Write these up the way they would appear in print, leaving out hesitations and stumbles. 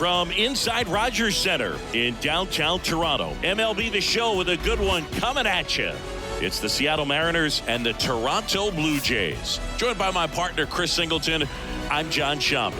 From inside Rogers Center in downtown Toronto, MLB The Show with a good one coming at you. It's the Seattle Mariners and the Toronto Blue Jays. Joined by my partner, Chris Singleton, I'm John Shambi.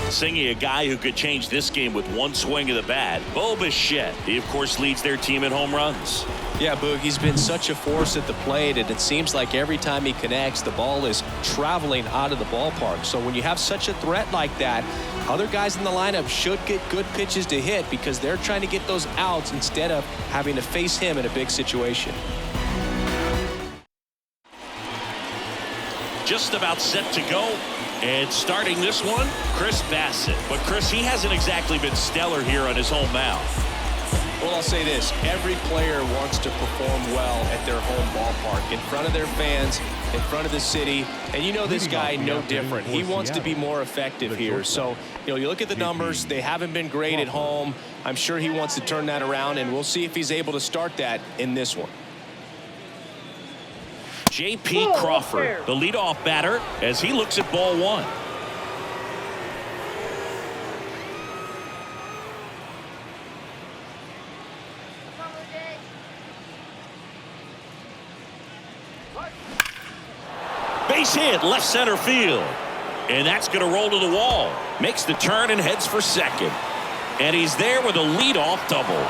Singing a guy who could change this game with one swing of the bat, Bassitt. He, of course, leads their team in home runs. Yeah, Boog, he's been such a force at the plate, and it seems like every time he connects, the ball is traveling out of the ballpark. So when you have such a threat like that, other guys in the lineup should get good pitches to hit because they're trying to get those outs instead of having to face him in a big situation. Just about set to go. And starting this one, Bassitt. But Chris, he hasn't exactly been stellar here on his home mound. Well, I'll say this. Every player wants to perform well at their home ballpark, in front of their fans, in front of the city. And you know this guy no different. He wants to be more effective here. So, you look at the numbers. They haven't been great at home. I'm sure he wants to turn that around, and we'll see if he's able to start that in this one. J.P. Crawford, the leadoff batter, as he looks at ball one. Base hit, left center field. And that's going to roll to the wall. Makes the turn and heads for second. And he's there with a leadoff double.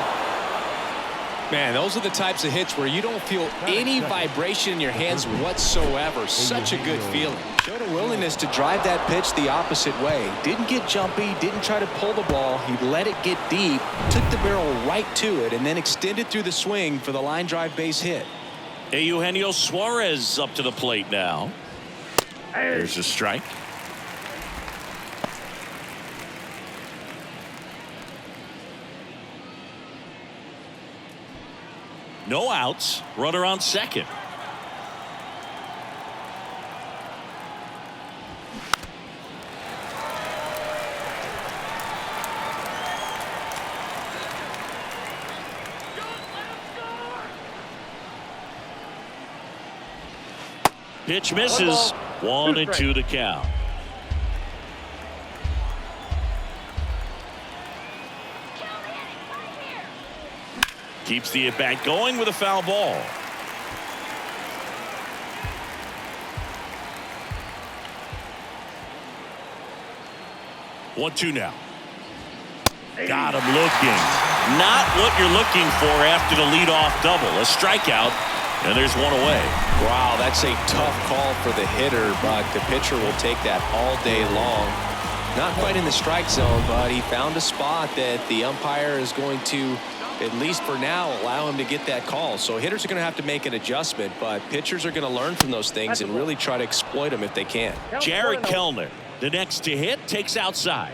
Man, those are the types of hits where you don't feel any vibration in your hands whatsoever. Such a good feeling. Showed a willingness to drive that pitch the opposite way. Didn't get jumpy, didn't try to pull the ball. He let it get deep, took the barrel right to it, and then extended through the swing for the line drive base hit. Eugenio Suarez up to the plate now. There's a strike. No outs. Runner on second. Pitch misses. 1-2 to count. Keeps the at-bat going with a foul ball. One, two now. Got him looking. Not what you're looking for after the leadoff double. A strikeout, and there's one away. Wow, that's a tough call for the hitter, but the pitcher will take that all day long. Not quite in the strike zone, but he found a spot that the umpire is going to, at least for now, allow him to get that call. So hitters are going to have to make an adjustment, but pitchers are going to learn from those things and really try to exploit them if they can. Jarred Kelenic, the next to hit, takes outside.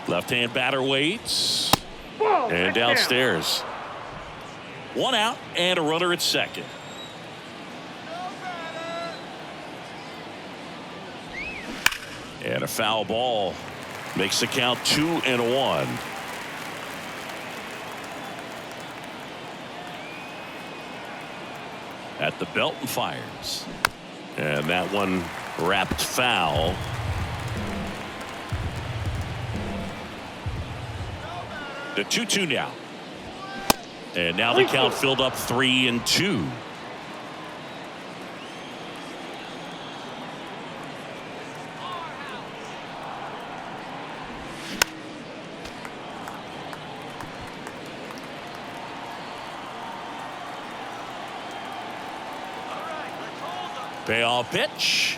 Left-hand batter waits. And downstairs. One out and a runner at second. And a foul ball makes the count 2-1. At the belt and fires. And that one wrapped foul. The 2-2 now. And now the count filled up 3-2. Payoff pitch.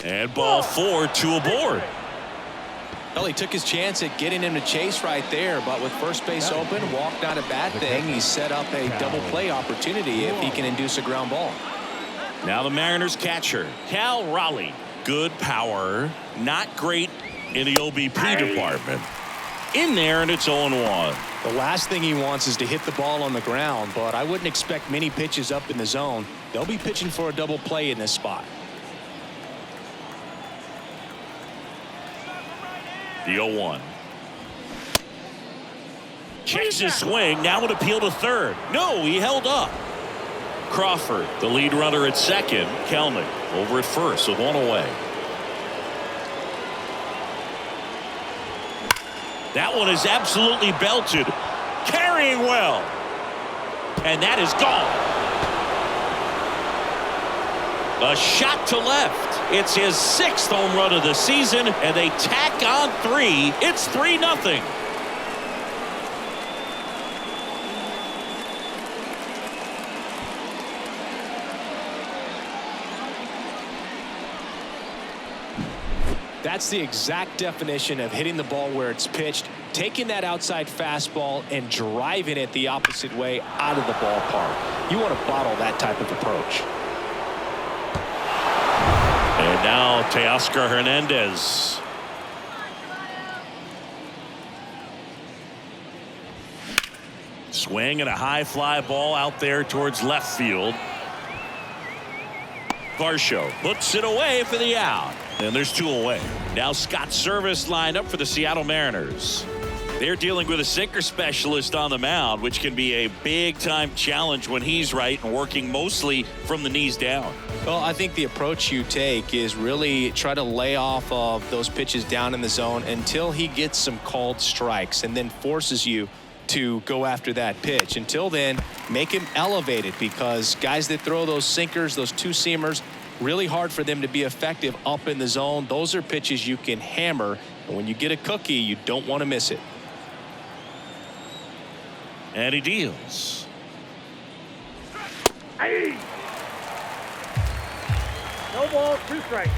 And ball 4, 2 aboard. Well, he took his chance at getting him to chase right there, but with first base open, walked not a bad thing. He set up a double play opportunity if he can induce a ground ball. Now the Mariners catcher, Cal Raleigh. Good power, not great in the OBP department. In there, and it's 0-1. The last thing he wants is to hit the ball on the ground, but I wouldn't expect many pitches up in the zone. They'll be pitching for a double play in this spot. The 0-1. Checks his swing. Now an appeal to third. No, he held up. Crawford, the lead runner at second. Kelnick over at first with one away. That one is absolutely belted. Carrying well. And that is gone. A shot to left. It's his 6th home run of the season, and they tack on 3. It's 3-0. That's the exact definition of hitting the ball where it's pitched, taking that outside fastball and driving it the opposite way out of the ballpark. You want to bottle that type of approach. And now Teoscar Hernandez. Swing and a high fly ball out there towards left field. Varsho puts it away for the out. And there's 2 away. Now Scott Service lined up for the Seattle Mariners. They're dealing with a sinker specialist on the mound, which can be a big-time challenge when he's right and working mostly from the knees down. Well, I think the approach you take is really try to lay off of those pitches down in the zone until he gets some called strikes and then forces you to go after that pitch. Until then, make him elevated, because guys that throw those sinkers, those 2-seamers, really hard for them to be effective up in the zone. Those are pitches you can hammer, and when you get a cookie, you don't want to miss it. And he deals. Hey. No ball, 2 strikes.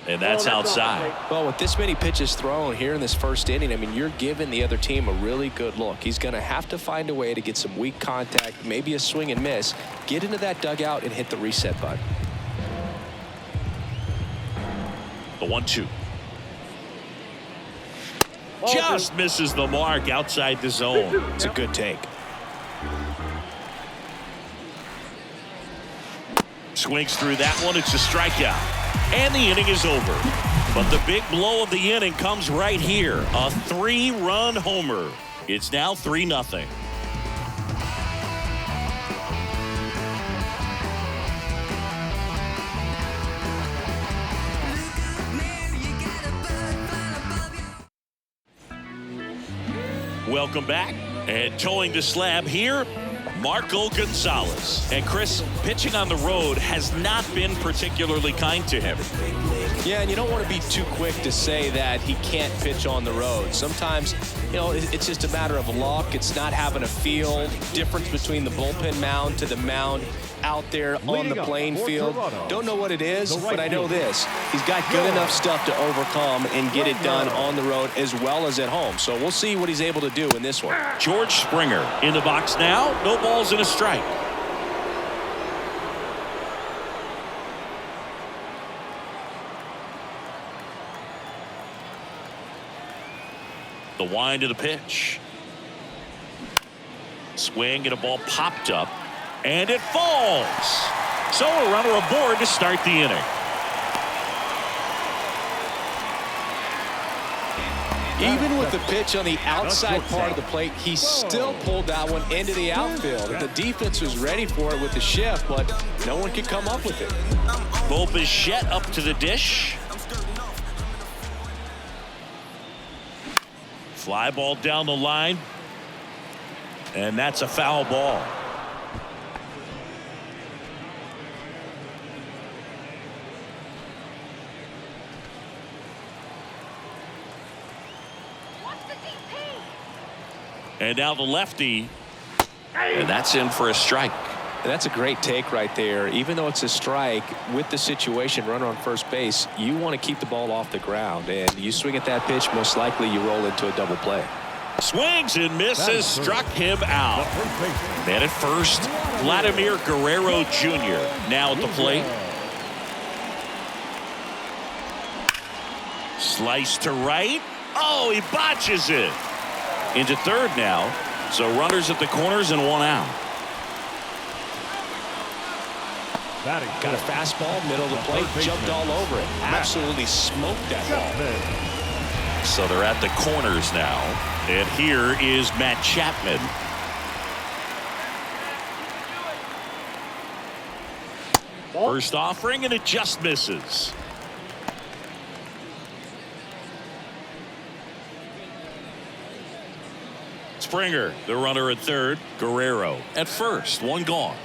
And that's outside. Well, with this many pitches thrown here in this first inning, I mean, you're giving the other team a really good look. He's going to have to find a way to get some weak contact, maybe a swing and miss, get into that dugout and hit the reset button. The 1-2. Just misses the mark outside the zone. It's a good take. Swings through that one. It's a strikeout. And the inning is over. But the big blow of the inning comes right here. A 3-run homer. It's now 3-0. Welcome back. And towing the slab here, Marco Gonzales. And Chris, pitching on the road has not been particularly kind to him. Yeah, and you don't want to be too quick to say that he can't pitch on the road. Sometimes, you know, it's just a matter of luck. It's not having a feel. Difference between the bullpen mound to the mound out there on the playing field. Don't know what it is, but I know this. He's got good enough stuff to overcome and get it done on the road as well as at home. So we'll see what he's able to do in this one. George Springer in the box now. No balls and a strike. The wind of the pitch. Swing and a ball popped up. And it falls. So a runner aboard to start the inning. Even with the pitch on the outside part of the plate, he still pulled that one into the outfield. The defense was ready for it with the shift, but no one could come up with it. Bo Bichette up to the dish. Fly ball down the line. And that's a foul ball. And now the lefty. And that's in for a strike. And that's a great take right there. Even though it's a strike, with the situation, runner on first base, you want to keep the ball off the ground. And you swing at that pitch, most likely you roll into a double play. Swings and misses, struck him out. Man at first, Vladimir Guerrero Jr. now at the plate. Slice to right. Oh, he botches it. Into third now. So runners at the corners and one out. Got a fastball, middle of the plate, jumped all over it. Absolutely smoked that ball. So they're at the corners now. And here is Matt Chapman. First offering, and it just misses. Springer, the runner at third. Guerrero at first. One gone.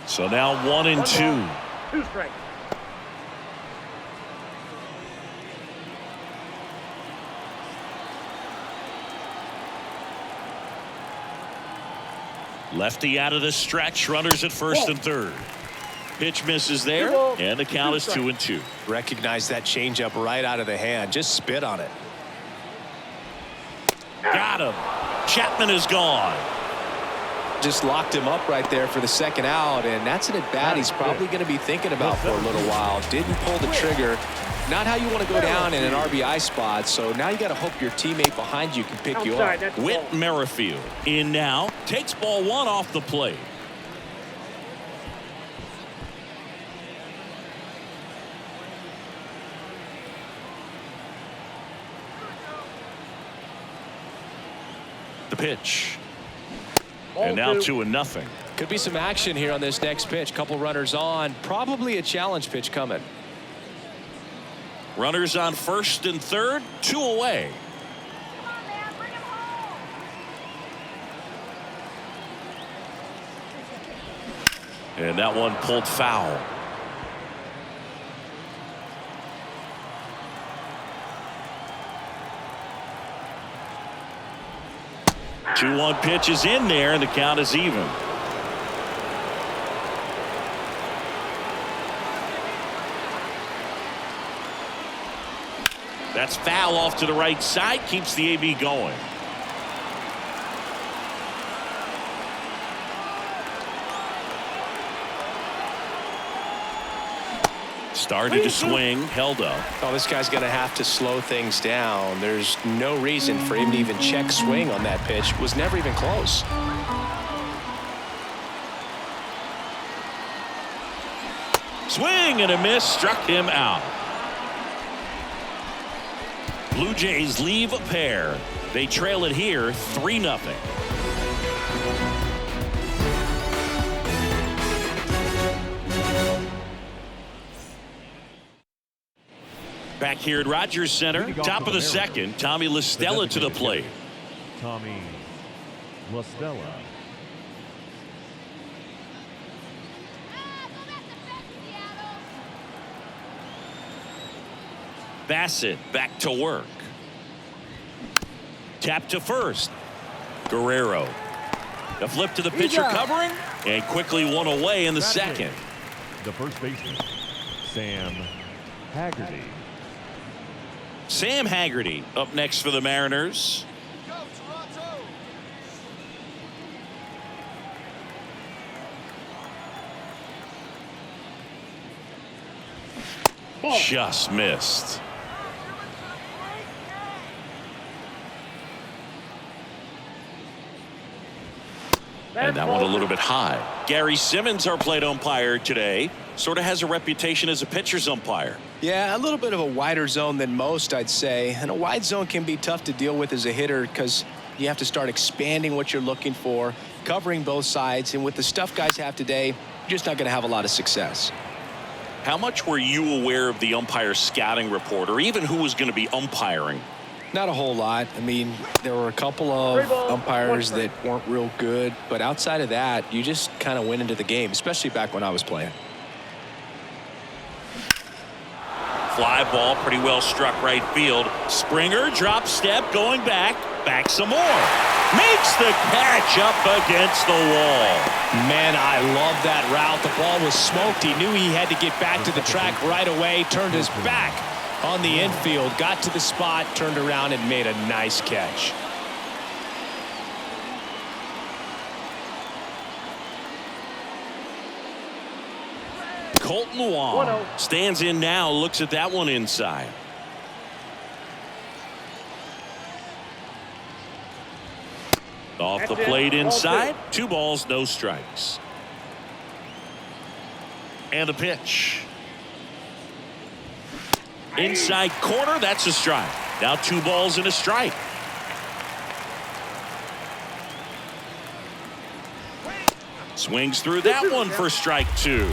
So now 1-2. 2 strikes. Lefty out of the stretch. Runners at first and third. Pitch misses there, and the count is 2-2. Recognize that changeup right out of the hand. Just spit on it. Got him. Chapman is gone. Just locked him up right there for the second out, and that's an at-bat he's probably going to be thinking about for a little while. Didn't pull the trigger. Not how you want to go down in an RBI spot, so now you got to hope your teammate behind you can pick you up. Whit Merrifield in now. Takes ball 1 off the plate. The pitch. And now 2-0. Could be some action here on this next pitch. Couple runners on. Probably a challenge pitch coming. Runners on first and third. 2 away. And that one pulled foul. The 2-1 pitch is in there, and the count is even. That's foul off to the right side. Keeps the AB going. Started to swing, held up. Oh, this guy's going to have to slow things down. There's no reason for him to even check swing on that pitch. Was never even close. Swing and a miss, struck him out. Blue Jays leave a pair. They trail it here 3-0. Back here at Rogers Center, top of the second, Tommy La Stella to the plate. Tommy La Stella. Bassitt back to work. Tap to first. Guerrero. The flip to the pitcher covering, and quickly one away in the second. The first baseman, Sam Haggerty. Sam Haggerty up next for the Mariners. Just missed. And that one a little bit high. Gary Simmons, our plate umpire today, sort of has a reputation as a pitcher's umpire. Yeah, a little bit of a wider zone than most, I'd say. And a wide zone can be tough to deal with as a hitter because you have to start expanding what you're looking for, covering both sides. And with the stuff guys have today, you're just not going to have a lot of success. How much were you aware of the umpire's scouting report, or even who was going to be umpiring? Not a whole lot. I mean, there were a couple of umpires that weren't real good, but outside of that, you just kind of went into the game, especially back when I was playing. Fly ball, pretty well struck right field. Springer drop step, going back some more. Makes the catch up against the wall. Man, I love that route. The ball was smoked. He knew he had to get back to the track right away. Turned his back on the infield, got to the spot, turned around and made a nice catch. Colton Wong stands in now, looks at that one inside. Off the That's it. plate Ball inside. 2 balls, no strikes. And the pitch. Inside corner, that's a strike. Now 2 balls and a strike. Swings through that one for strike 2.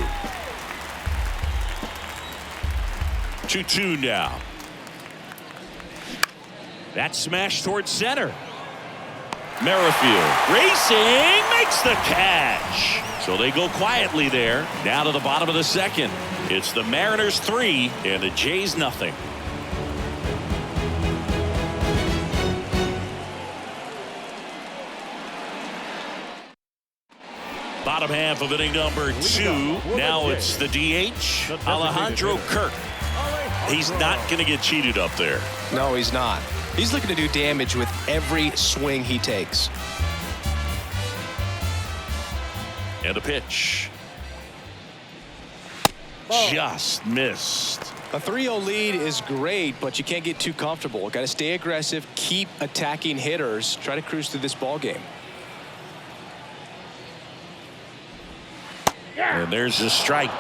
2-2 now. That smash towards center. Merrifield racing, makes the catch. So they go quietly there. Now to the bottom of the second. It's the Mariners 3 and the Jays nothing. Bottom half of inning number 2. Now it's the DH, Alejandro Kirk. He's not going to get cheated up there. No, he's not. He's looking to do damage with every swing he takes. And a pitch. Just missed. A 3-0 lead is great, but you can't get too comfortable. Got to stay aggressive, keep attacking hitters, try to cruise through this ball game. And there's a strike.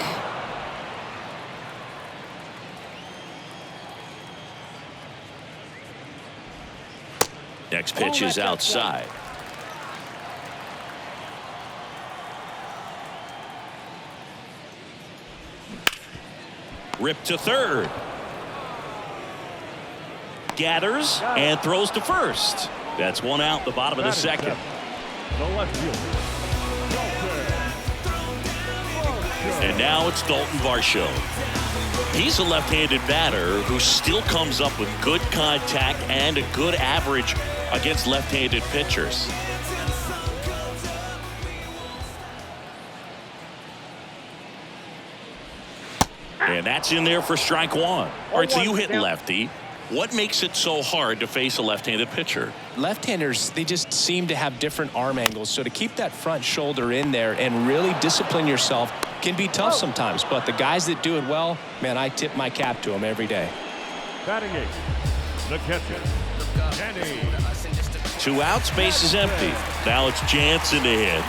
Next pitch is outside. Rip to third. Gathers and throws to first. That's 1 out, the bottom of the second. The left fielder, And now it's Dalton Varsho. He's a left-handed batter who still comes up with good contact and a good average against left-handed pitchers. And that's in there for strike 1. All right, so you hit lefty. What makes it so hard to face a left-handed pitcher? Left-handers, they just seem to have different arm angles. So to keep that front shoulder in there and really discipline yourself can be tough sometimes. But the guys that do it well, man, I tip my cap to them every day. batting 8, the catcher, Kenny. 2 outs, base is empty. Now it's Jansen to hit.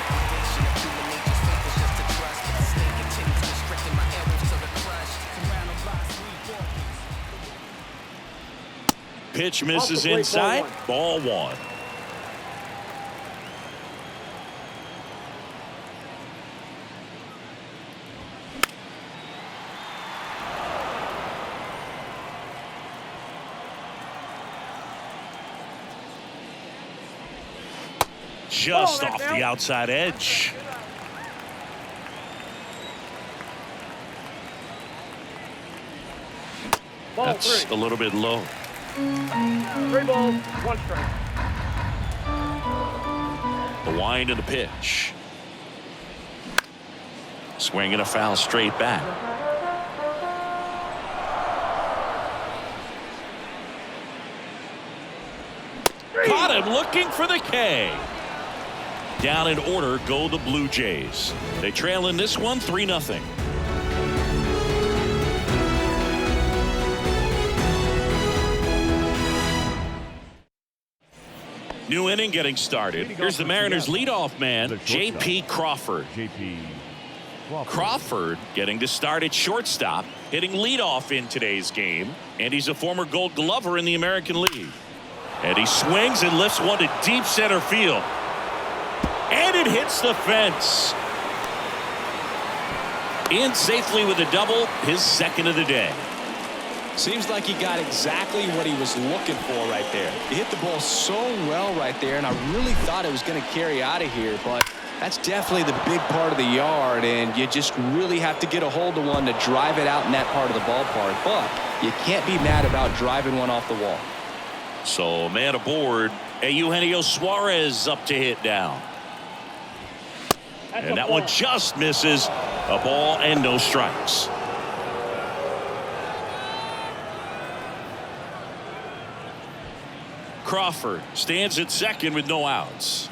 Pitch misses inside. Ball 1. Just off the outside edge. That's a little bit low. 3 balls, 1 strike. The wind of the pitch. Swing and a foul straight back. Caught him looking for the K. Down in order go the Blue Jays. They trail in this one 3-0. New inning getting started. Here's the Mariners leadoff man, J.P. Crawford. Crawford getting to start at shortstop, hitting leadoff in today's game, and he's a former Gold Glover in the American League. And he swings and lifts one to deep center field. And it hits the fence. In safely with a double, his second of the day. Seems like he got exactly what he was looking for right there. He hit the ball so well right there, and I really thought it was going to carry out of here, but that's definitely the big part of the yard, and you just really have to get a hold of one to drive it out in that part of the ballpark. But you can't be mad about driving one off the wall. So man aboard. Eugenio Suarez up to hit down. And that one just misses. A ball and no strikes. Crawford stands at second with no outs.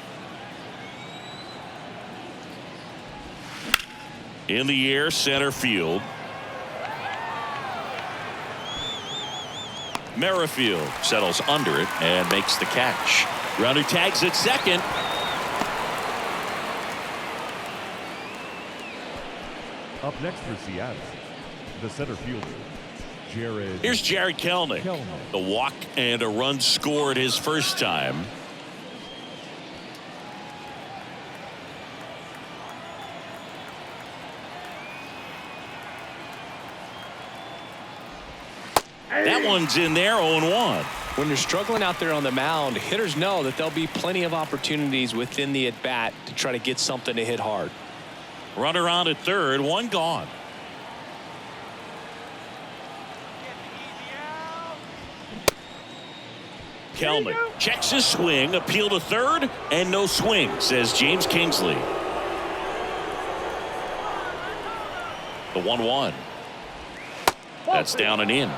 In the air, center field. Merrifield settles under it and makes the catch. Runner tags at second. Up next for Seattle, the center fielder, Jared. Here's Jared Kelenic. The walk and a run scored his first time. That one's in there, 0-1. When you're struggling out there on the mound, hitters know that there'll be plenty of opportunities within the at-bat to try to get something to hit hard. Runner on at third, one gone. Kelenic checks his swing, appeal to third, and no swing, says James Kingsley. The 1-1. That's down and in.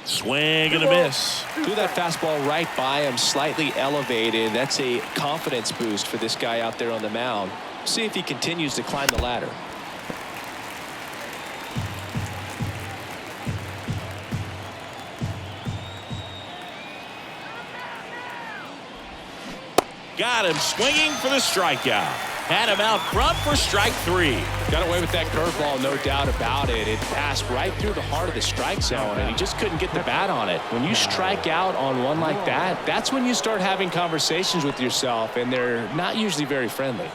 Swing and a miss. Threw that fastball right by him, slightly elevated. That's a confidence boost for this guy out there on the mound. See if he continues to climb the ladder. Got him swinging for the strikeout. Had him out front for strike 3. Got away with that curveball, no doubt about it. It passed right through the heart of the strike zone, and he just couldn't get the bat on it. When you strike out on one like that, that's when you start having conversations with yourself, and they're not usually very friendly.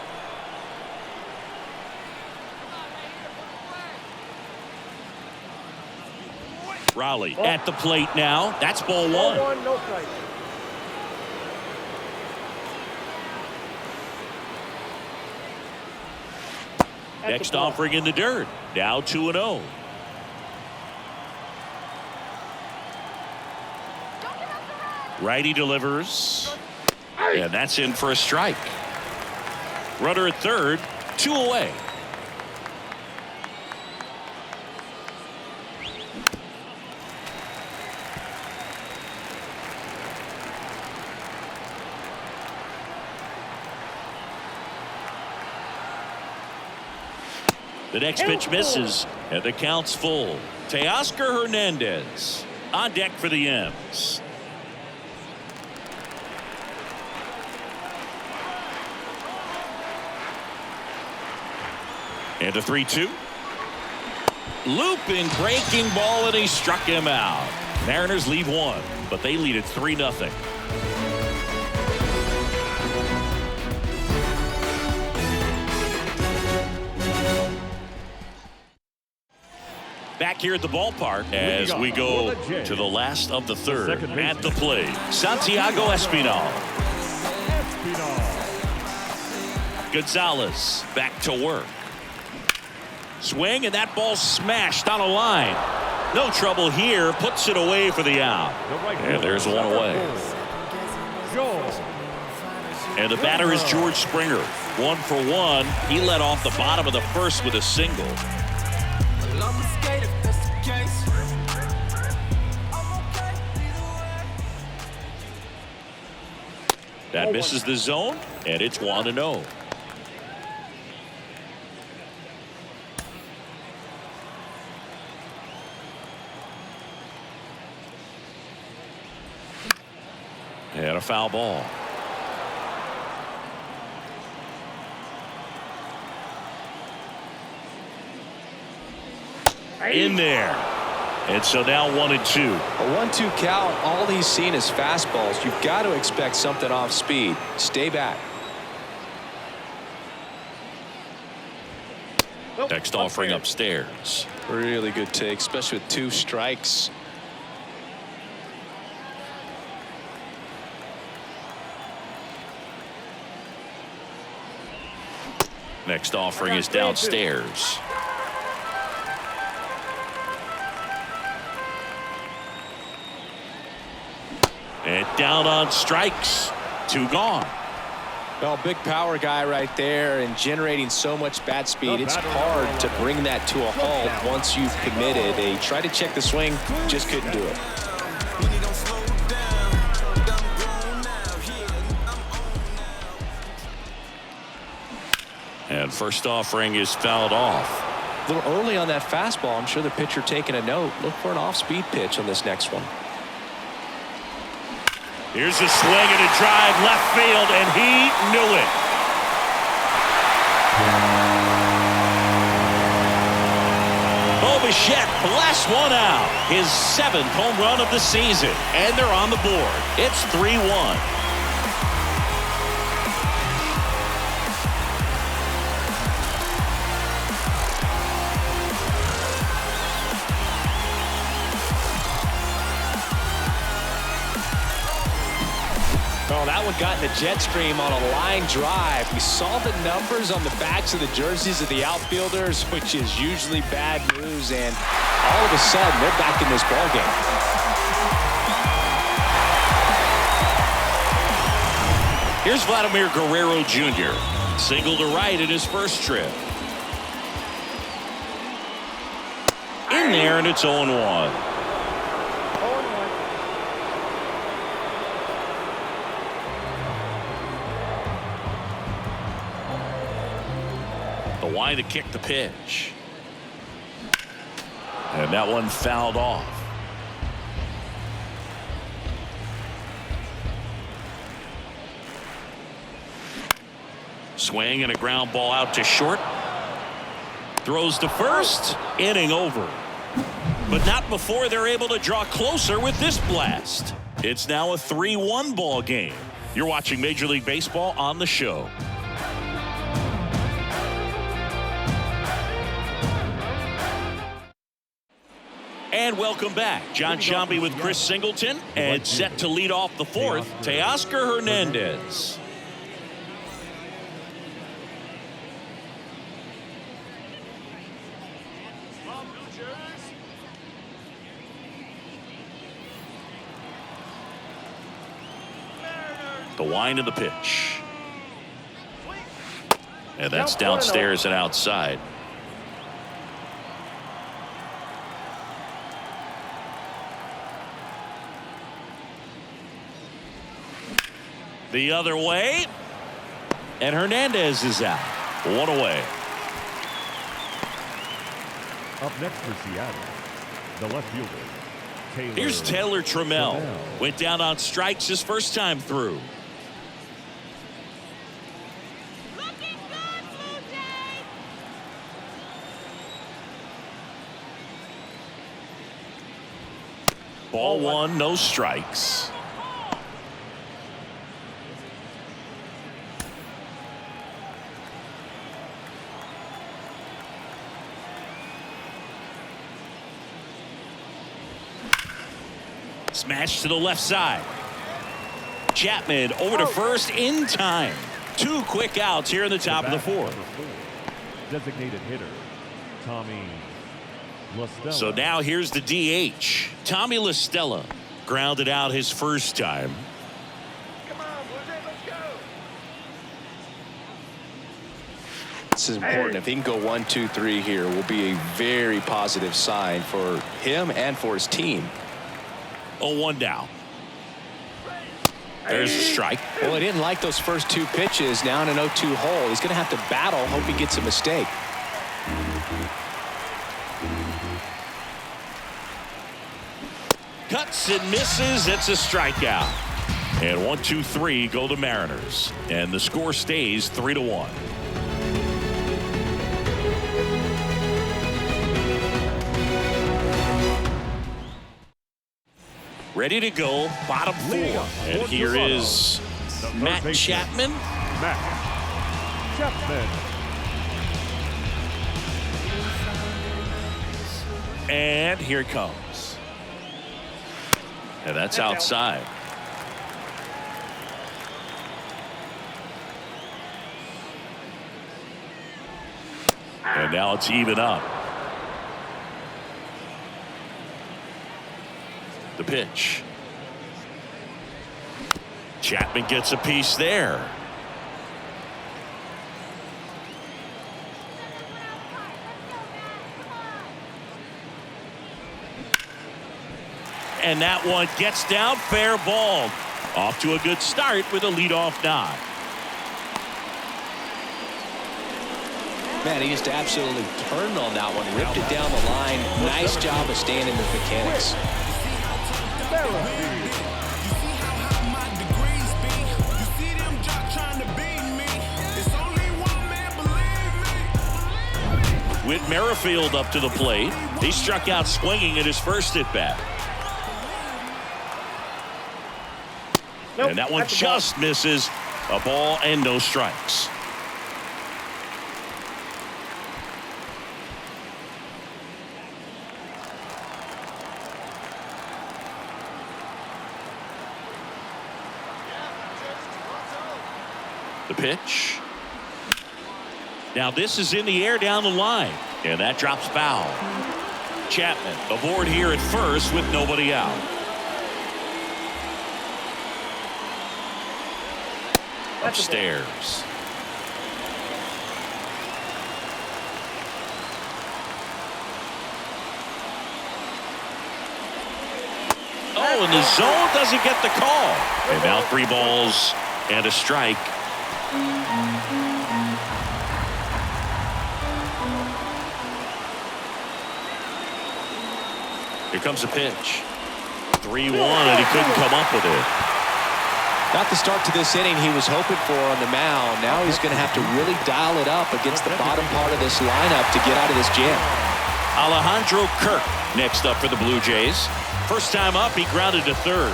Raleigh at the plate now. That's ball 1. 1, no strike. Next offering in the dirt. Now 2-0. Righty delivers. And that's in for a strike. Runner at third. 2 away. The next pitch misses, and the count's full. Teoscar Hernandez on deck for the M's. And a 3-2. Looping, breaking ball, and he struck him out. Mariners leave 1, but they lead it 3-0. Back here at the ballpark as we go to the last of the third. At the plate, Santiago Espinal. Gonzales back to work. Swing, and that ball smashed on a line. No trouble here. Puts it away for the out. And there's one away. And the batter is George Springer. 1 for 1. He led off the bottom of the first with a single. That misses the zone, and it's 1-0. And a foul ball. In there. And so now 1-2. A 1-2 count. All he's seen is fastballs. You've got to expect something off speed. Stay back. Next offering upstairs. Really good take, especially with 2 strikes. Next offering is downstairs. And down on strikes. 2 gone. Well, big power guy right there and generating so much bat speed. It's hard to bring that to a halt once you've committed. They tried to check the swing, just couldn't do it. And first offering is fouled off. A little early on that fastball. I'm sure the pitcher taking a note. Look for an off-speed pitch on this next one. Here's a swing and a drive left field, and he knew it. Bassitt blasts one out. His 7th home run of the season. And they're on the board. It's 3-1. Oh, that one got in the jet stream on a line drive. We saw the numbers on the backs of the jerseys of the outfielders, which is usually bad news, and all of a sudden they're back in this ballgame. Here's Vladimir Guerrero Jr. Single to right in his first trip. In there, and it's 0-1. Why to kick the pitch, and that one fouled off. Swing and a ground ball out to short. Throws to first. Inning over, but not before they're able to draw closer with this blast. It's now a 3-1 ball game. You're watching Major League Baseball on the show. And welcome back. John Sciambi with Chris Singleton, and set to lead off the 4th, Teoscar Hernandez. The wind of the pitch. And that's downstairs and outside. The other way, and Hernandez is out. One away. Up next for Seattle, the left fielder, Taylor. Here's Taylor Trammell. Went down on strikes his first time through. Looking good, Blue Jays. Ball one, no strikes. Smash to the left side. Chapman over to first in time. 2 quick outs here in the top of the 4th. Designated hitter, Tommy LaStella. So now here's the DH. Tommy LaStella grounded out his first time. Come on, Blue Jays, let's go. This is important. If he can go 1, 2, 3 here, will be a very positive sign for him and for his team. 0-1 down. There's a strike. Well, he didn't like those first 2 pitches. Now in an 0-2 hole. He's going to have to battle. Hope he gets a mistake. Cuts and misses. It's a strikeout. And 1, 2, 3 go the Mariners. And the score stays 3-1. Ready to go, bottom 4. And here is Matt Chapman. Matt Chapman. And here it comes. And that's outside. And now it's even up. The pitch. Chapman gets a piece there. And that one gets down, fair ball. Off to a good start with a leadoff knock. Man, he just absolutely turned on that one, ripped it down the line. Nice job of staying in the mechanics. Whit Merrifield up to the plate. He struck out swinging in his first at bat. Nope, And that one that's a ball. just misses. A ball and no strikes. The pitch. Now this is in the air down the line, and that drops foul. Chapman aboard here at first with nobody out. Upstairs. Oh, and the zone doesn't get the call. And now 3 balls and a strike. Here comes a pitch. 3-1, and he couldn't come up with it. Not the start to this inning he was hoping for on the mound. Now he's going to have to really dial it up against the bottom part of this lineup to get out of this jam. Alejandro Kirk next up for the Blue Jays. First time up, he grounded to third.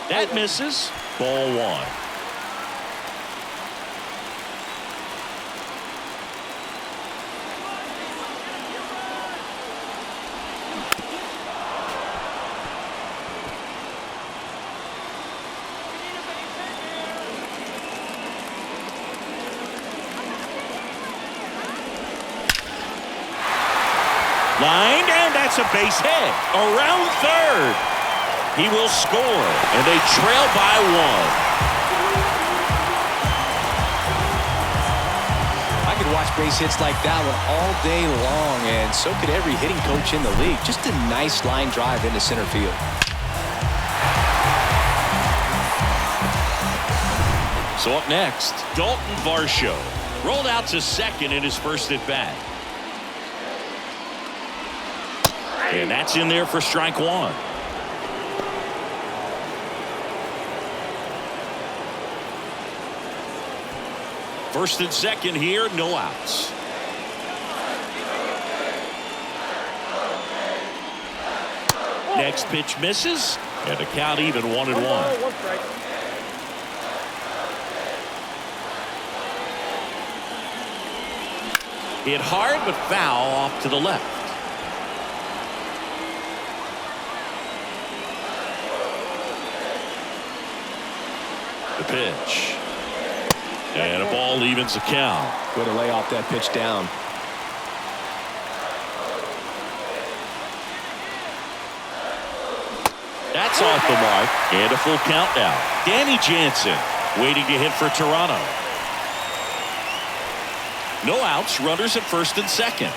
That misses. Ball 1. Lined, and that's a base hit. Around third. He will score, and they trail by 1. I could watch base hits like that one all day long, and so could every hitting coach in the league. Just a nice line drive into center field. So up next, Dalton Varsho rolled out to second in his first at bat. And that's in there for strike 1. First and second here, no outs. Next pitch misses, and the count even 1-1. 1 strike. Hit hard but foul off to the left. The pitch. And a ball evens the count. Way to lay off that pitch down. That's off the mark. And a full count now. Danny Jansen waiting to hit for Toronto. No outs. Runners at first and second.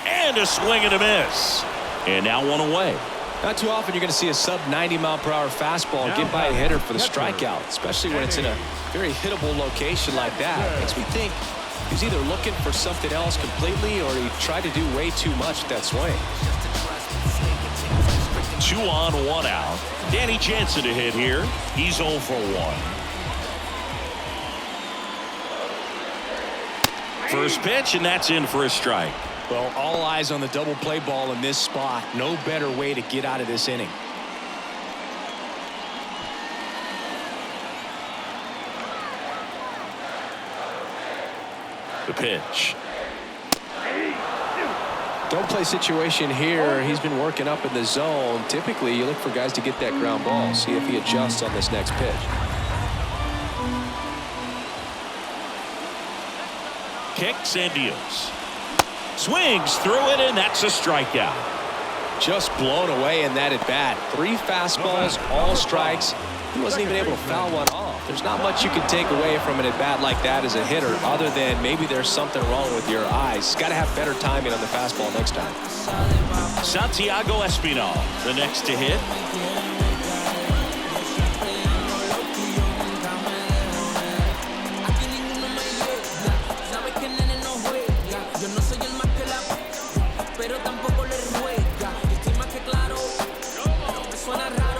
And a swing and a miss. And now 1 away. Not too often you're going to see a sub-90-mile-per-hour fastball get by a hitter for the strikeout, especially when it's in a very hittable location like that. Makes me think he's either looking for something else completely or he tried to do way too much with that swing. 2 on, 1 out. Danny Jansen to hit here. He's 0 for 1. First pitch, and that's in for a strike. Well, all eyes on the double play ball in this spot. No better way to get out of this inning. The pitch. Don't play situation here. He's been working up in the zone. Typically, you look for guys to get that ground ball. See if he adjusts on this next pitch. Kicks and deals. Swings through it, and that's a strikeout. Just blown away in that at bat. 3 fastballs, all strikes. He wasn't even able to foul one off. There's not much you can take away from an at bat like that as a hitter, other than maybe there's something wrong with your eyes. Got to have better timing on the fastball next time. Santiago Espinal, the next to hit. Pero tampoco le ruega. Y estoy más que claro. No me suena raro.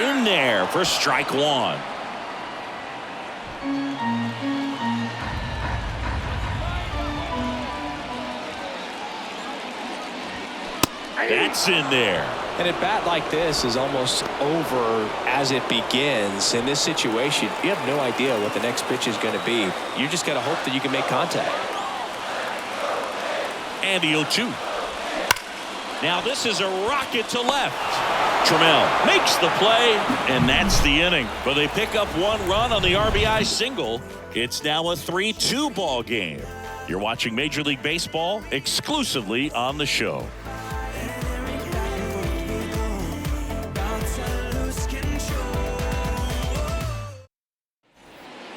in there for strike one. That's in there. And a bat like this is almost over as it begins. In this situation, you have no idea what the next pitch is going to be. You just got to hope that you can make contact. And the 0-2. Now this is a rocket to left. Trammell makes the play, and that's the inning. But they pick up one run on the RBI single. It's now a 3-2 ball game. You're watching Major League Baseball exclusively on the show.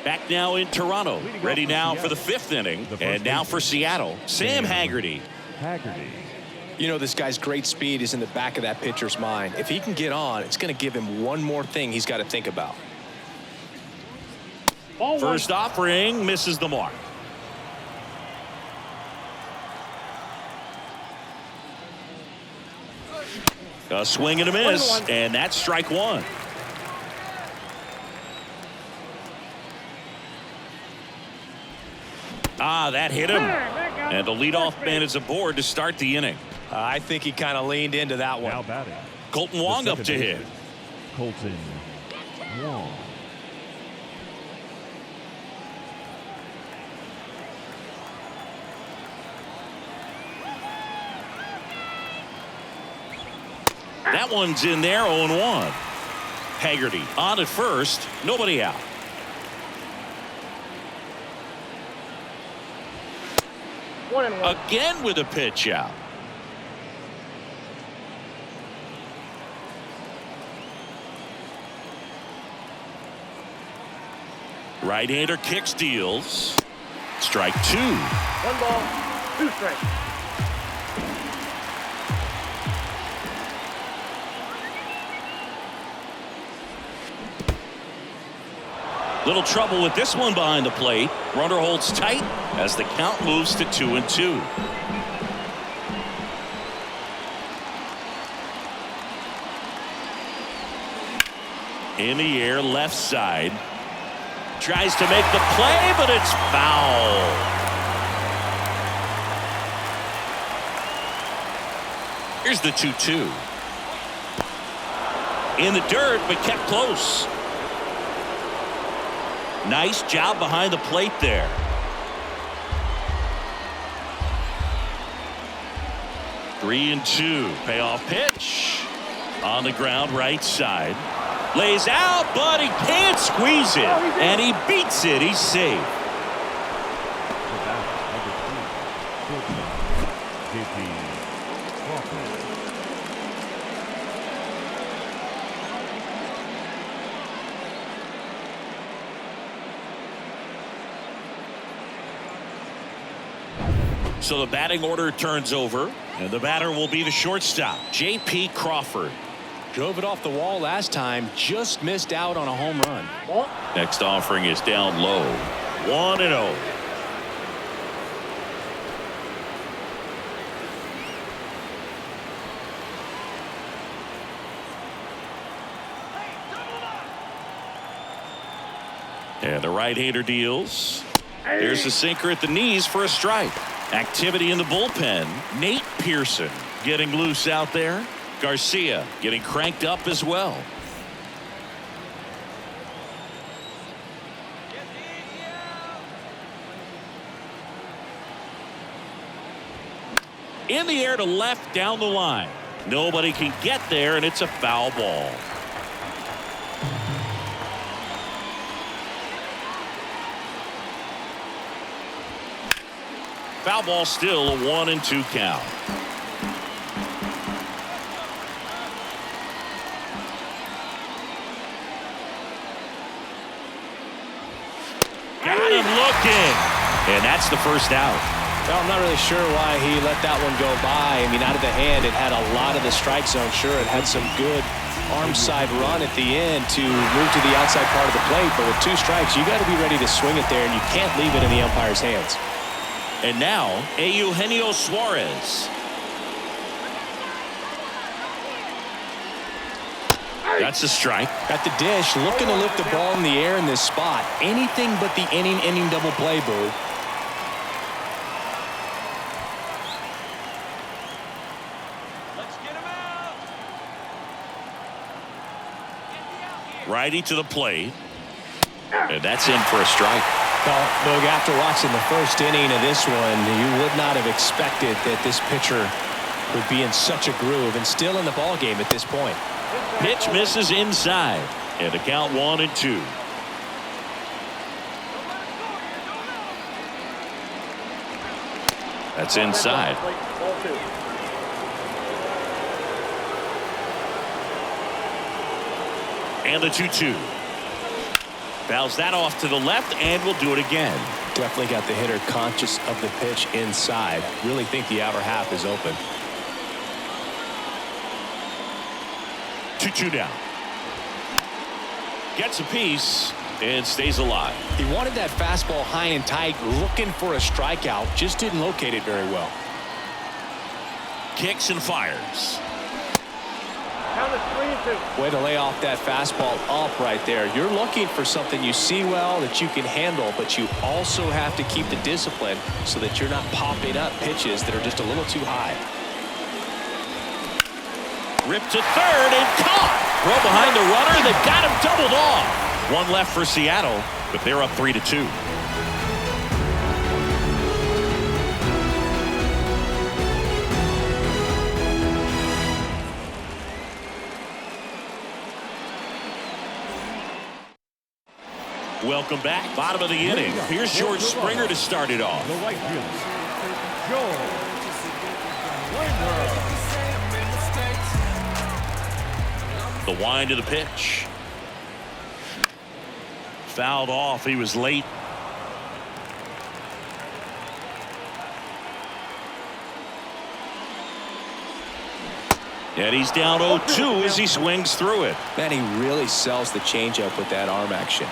Back now in Toronto. Ready now for the 5th inning. And now for Seattle, Sam Haggerty. You know, this guy's great speed is in the back of that pitcher's mind. If he can get on, it's going to give him one more thing he's got to think about. First offering misses the mark. A swing and a miss, and that's strike one. That hit him. And the leadoff man is aboard to start the inning. I think he kind of leaned into that one. Now batting. Colton Wong up to hit. Colton Wong. That one's in there, 0-1. Haggerty on at first, nobody out. Again with a pitch out. Right-hander kicks, deals. Strike two. 1 ball, 2 strikes. Little trouble with this one behind the plate. Runner holds tight as the count moves to 2-2. In the air, left side. Tries to make the play, but it's foul. Here's the 2-2. In the dirt, but kept close. Nice job behind the plate there. Three and two. Payoff pitch. On the ground, right side. Lays out, but he can't squeeze it. And he beats it. He's safe. So the batting order turns over, and the batter will be the shortstop, J.P. Crawford. Drove it off the wall last time, just missed out on a home run. Next offering is down low, 1-0. And the right-hander deals. There's a sinker at the knees for a strike. Activity in the bullpen. Nate Pearson getting loose out there. Garcia getting cranked up as well. In the air to left down the line. Nobody can get there, and it's a foul ball. Foul ball, still a 1-2 count. Got him looking. And that's the first out. Well, I'm not really sure why he let that one go by. I mean, out of the hand, it had a lot of the strike zone. Sure, it had some good arm side run at the end to move to the outside part of the plate. But with 2 strikes, you got to be ready to swing it there, and you can't leave it in the umpire's hands. And now, Eugenio Suarez. That's a strike. At the dish, looking to lift the ball in the air in this spot. Anything but the inning double play, Boo. Righty to the plate. And that's in for a strike. Well, Boog, after watching the first inning of this one, you would not have expected that this pitcher would be in such a groove and still in the ball game at this point. Pitch misses inside. And the count 1-2. That's inside. Ball 2. And the 2-2. Fouls that off to the left, and we'll do it again. Definitely got the hitter conscious of the pitch inside. Really think the outer half is open. 2-2 down. Gets a piece and stays alive. He wanted that fastball high and tight, looking for a strikeout. Just didn't locate it very well. Kicks and fires. Count is 3-2. Way to lay off that fastball up right there. You're looking for something you see well that you can handle, but you also have to keep the discipline so that you're not popping up pitches that are just a little too high. Ripped to third and caught. Throw behind the runner. They've got him doubled off. One left for Seattle, but they're up 3-2. Welcome back. Bottom of the inning. Here's George Springer to start it off. The right fielder, George Springer. The wind of the pitch. Fouled off. He was late. And he's down 0-2 as he swings through it. Man, he really sells the changeup with that arm action.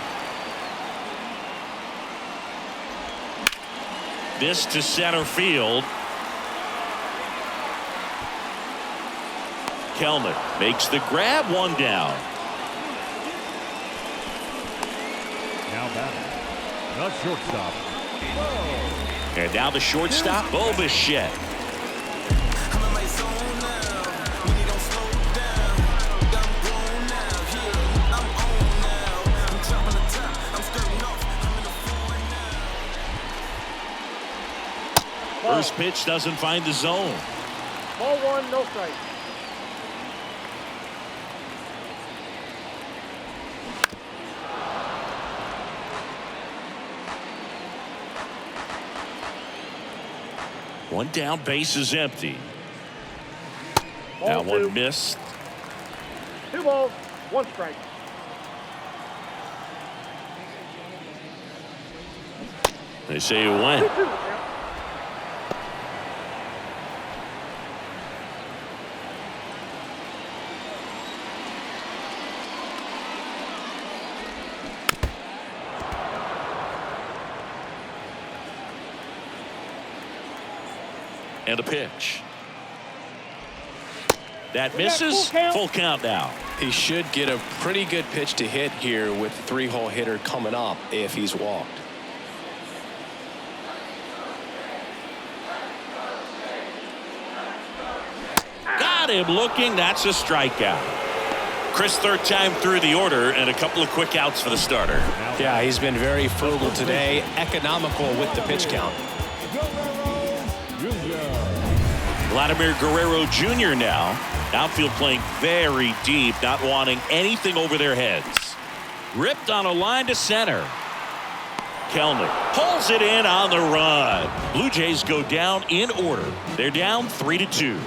This to center field. Kelnick makes the grab, one down. Now batting, the shortstop. And now the shortstop, Bassitt. First pitch doesn't find the zone. Ball 1, no strike. One down, base is empty. Ball Now 2. one missed. 2 balls, 1 strike. They say you went. 2-2. Yeah. And a pitch. That misses. Full count now. He should get a pretty good pitch to hit here with the 3-hole hitter coming up if he's walked. Got him looking. That's a strikeout. Chris, third time through the order and a couple of quick outs for the starter. Yeah, he's been very frugal today, economical with the pitch count. Vladimir Guerrero Jr. now. Outfield playing very deep, not wanting anything over their heads. Ripped on a line to center. Kelnick pulls it in on the run. Blue Jays go down in order. They're down 3-2.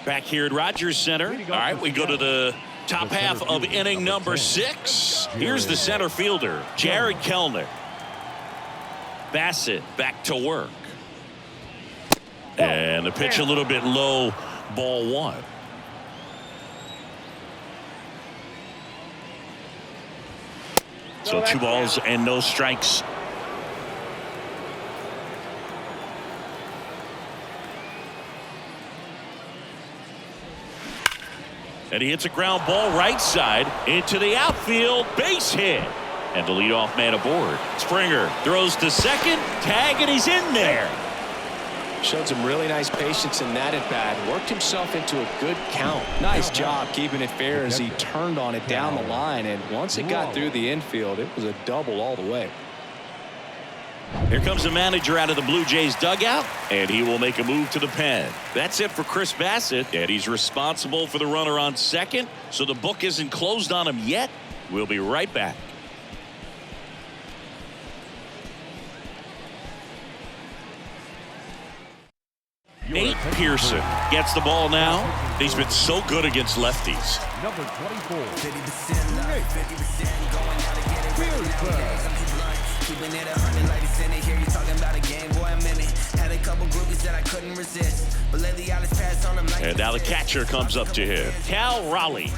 Back here at Rogers Center. All right, we go to the top half of inning number 6. Here's the center fielder, Jared Kelnick. Bassitt back to work. And the pitch a little bit low, ball 1. So 2 balls and no strikes And he hits a ground ball right side into the outfield. Base hit. And the leadoff man aboard. Springer throws to second. Tag, and he's in there. Showed some really nice patience in that at bat. Worked himself into a good count. Nice job keeping it fair as he turned on it down the line. And once it got through the infield, it was a double all the way. Here comes the manager out of the Blue Jays dugout, and he will make a move to the pen. That's it for Chris Bassitt, and he's responsible for the runner on second, so the book isn't closed on him yet. We'll be right back. Nate Pearson gets the ball now. He's been so good against lefties. Number 24. Keeping it 100 like it's in it. Here you talking about a game, boy, I'm in it. Had a couple groupies that I couldn't resist. But lately I just passed on them like. And now the catcher comes up to him. Cal Raleigh.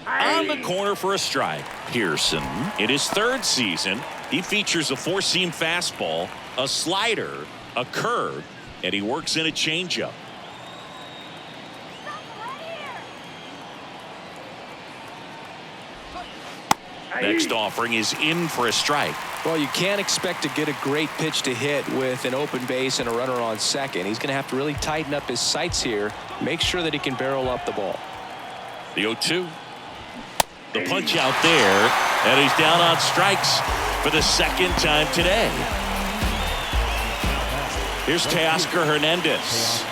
On the corner for a strike. Pearson, in his third season, he features a four-seam fastball, a slider, a curve, and he works in a changeup. Next offering is in for a strike. Well, you can't expect to get a great pitch to hit with an open base and a runner on second. He's going to have to really tighten up his sights here. Make sure that he can barrel up the ball. The 0-2. The punch out there, and he's down on strikes for the second time today. Here's Teoscar Hernandez.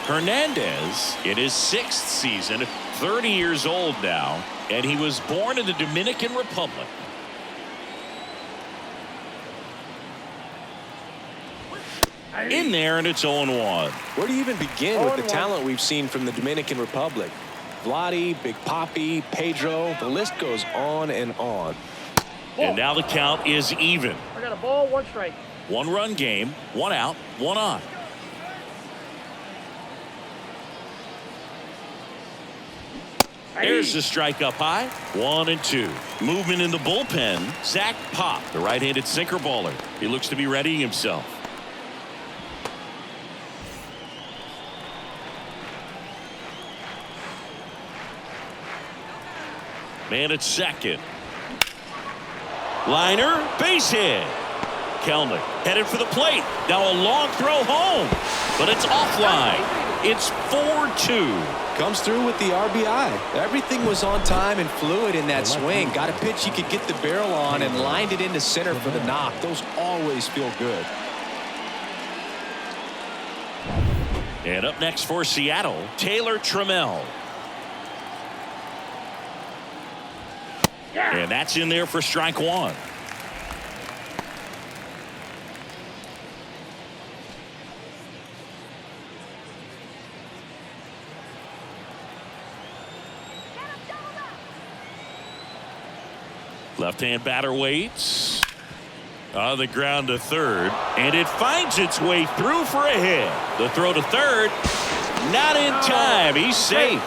Hernandez in his sixth season, 30 years old now, and he was born in the Dominican Republic. In there, and it's 0-1. Where do you even begin with the talent we've seen from the Dominican Republic? Vladdy, Big Papi, Pedro, the list goes on and on. And now the count is even. I got a ball, one strike. One-run game, one out, one on. There's the strike up high. 1-2. Movement in the bullpen. Zach Pop, the right-handed sinker baller. He looks to be readying himself. Man at second. Liner, base hit. Kelnick headed for the plate. Now a long throw home, but it's offline. It's 4-2. Comes through with the RBI. Everything was on time and fluid in that swing. Got a pitch he could get the barrel on and lined it into center for the knock. Those always feel good. And up next for Seattle, Taylor Trammell. And that's in there for strike one. Left-hand batter waits. On the ground to third, and it finds its way through for a hit. The throw to third, not in time. He's safe.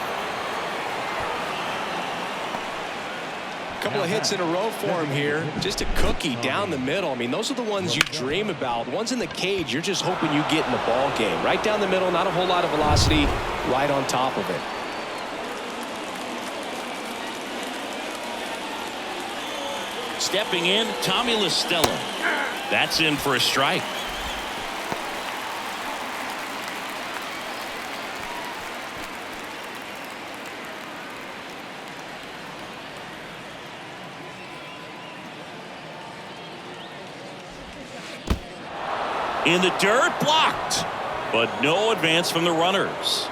Couple of hits in a row for him here. Just a cookie down the middle. I mean, those are the ones you dream about. Ones in the cage, you're just hoping you get in the ball game. Right down the middle, not a whole lot of velocity, right on top of it. Stepping in, Tommy LaStella. That's in for a strike. In the dirt, blocked, but no advance from the runners.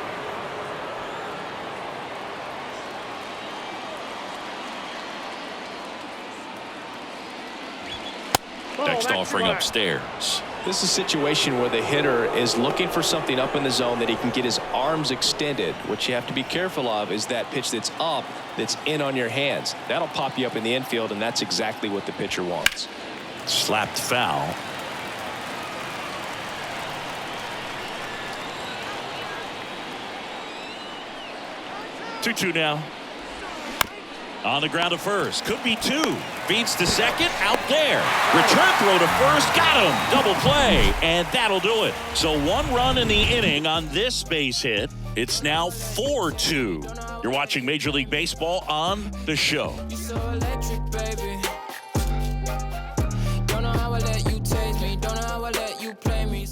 Next offering upstairs. This is a situation where the hitter is looking for something up in the zone that he can get his arms extended. What you have to be careful of is that pitch that's up, that's in on your hands. That'll pop you up in the infield, and that's exactly what the pitcher wants. Slapped foul. Two now. On the ground to first. Could be two. Feeds to second. Out there. Return throw to first. Got him. Double play. And that'll do it. So 1 run in the inning on this base hit. It's now 4-2. You're watching Major League Baseball on The Show. You so electric, baby. Don't know how I let you taste me. Don't know how I let you play me.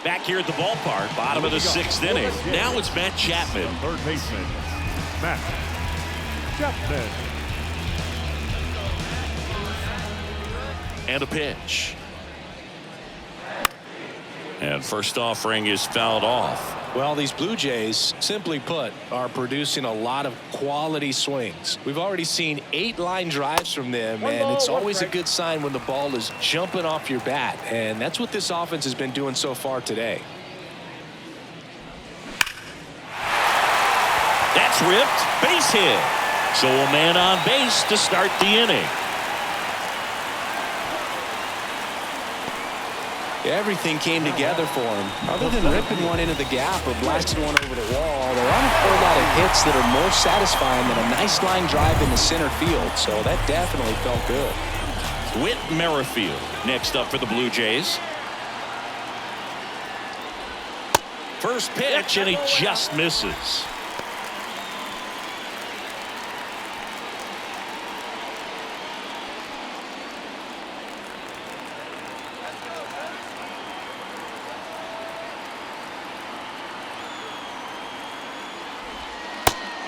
Back here at the ballpark. Bottom of the 6th inning. Now it's Matt Chapman. Third baseman, Matt Chapman. And a pitch. And first offering is fouled off. Well, these Blue Jays, simply put, are producing a lot of quality swings. We've already seen 8 line drives from them, and it's always a good sign when the ball is jumping off your bat, and that's what this offense has been doing so far today. That's ripped. Base hit. So a man on base to start the inning. Everything came together for him. Other than ripping one into the gap or blasting one over the wall, there aren't a whole lot of hits that are more satisfying than a nice line drive in the center field. So that definitely felt good. Whit Merrifield next up for the Blue Jays. First pitch, and he just misses.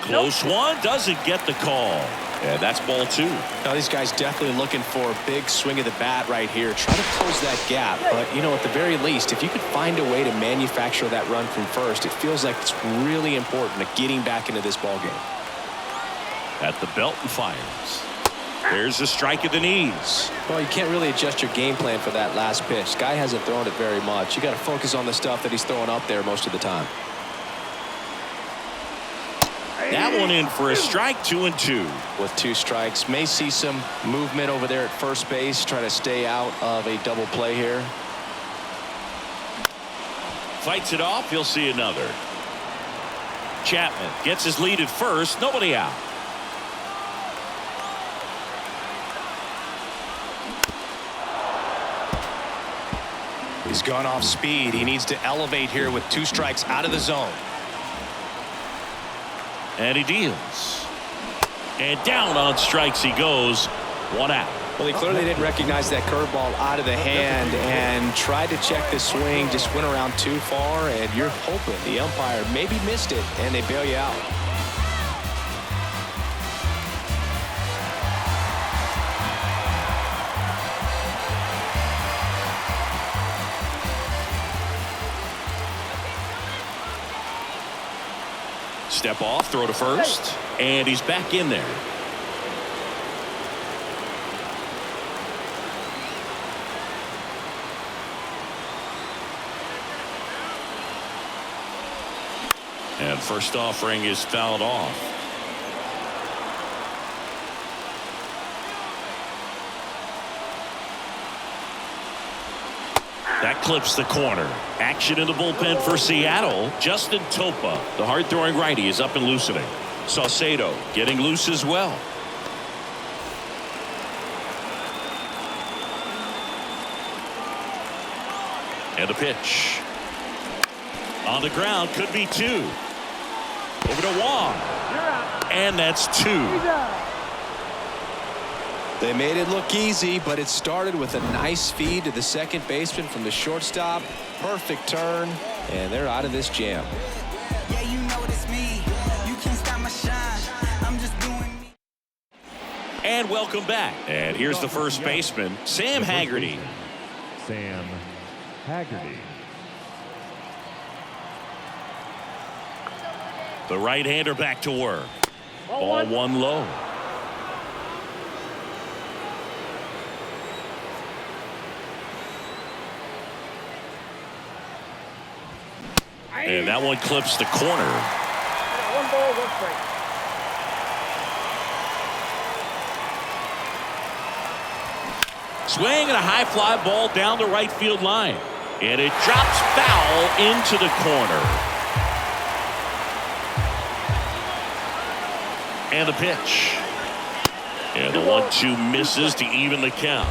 Close one, doesn't get the call. And that's ball 2. Now these guys definitely looking for a big swing of the bat right here. Try to close that gap. But, you know, at the very least, if you could find a way to manufacture that run from first, it feels like it's really important to getting back into this ball game. At the belt and fires. There's a strike at the knees. Well, you can't really adjust your game plan for that last pitch. Guy hasn't thrown it very much. You got to focus on the stuff that he's throwing up there most of the time. That one in for a strike, 2-2. With 2 strikes, may see some movement over there at first base. Try to stay out of a double play here. Fights it off. He'll see another. Chapman gets his lead at first. Nobody out. He's gone off speed. He needs to elevate here with 2 strikes out of the zone. And he deals. And down on strikes he goes. 1 out. Well, he clearly didn't recognize that curveball out of the hand and tried to check the swing. Just went around too far, and you're hoping the umpire maybe missed it, and they bail you out. Step off, throw to first, and he's back in there. And first offering is fouled off. That clips the corner. Action in the bullpen for Seattle. Justin Topa, the hard-throwing righty, is up and loosening. Saucedo getting loose as well. And a pitch. On the ground, could be 2. Over to Wong. And that's 2. They made it look easy, but it started with a nice feed to the second baseman from the shortstop. Perfect turn, and they're out of this jam. Yeah, you know it's me. You can't stop my shine. I'm just doing me. And welcome back. And here's the first baseman, Sam Haggerty. Sam Haggerty. The right-hander back to work. Ball 1 low. And that one clips the corner. 1 ball, 1 strike. Swing and a high fly ball down the right field line. And it drops foul into the corner. And the pitch. And the 1-2 misses to even the count.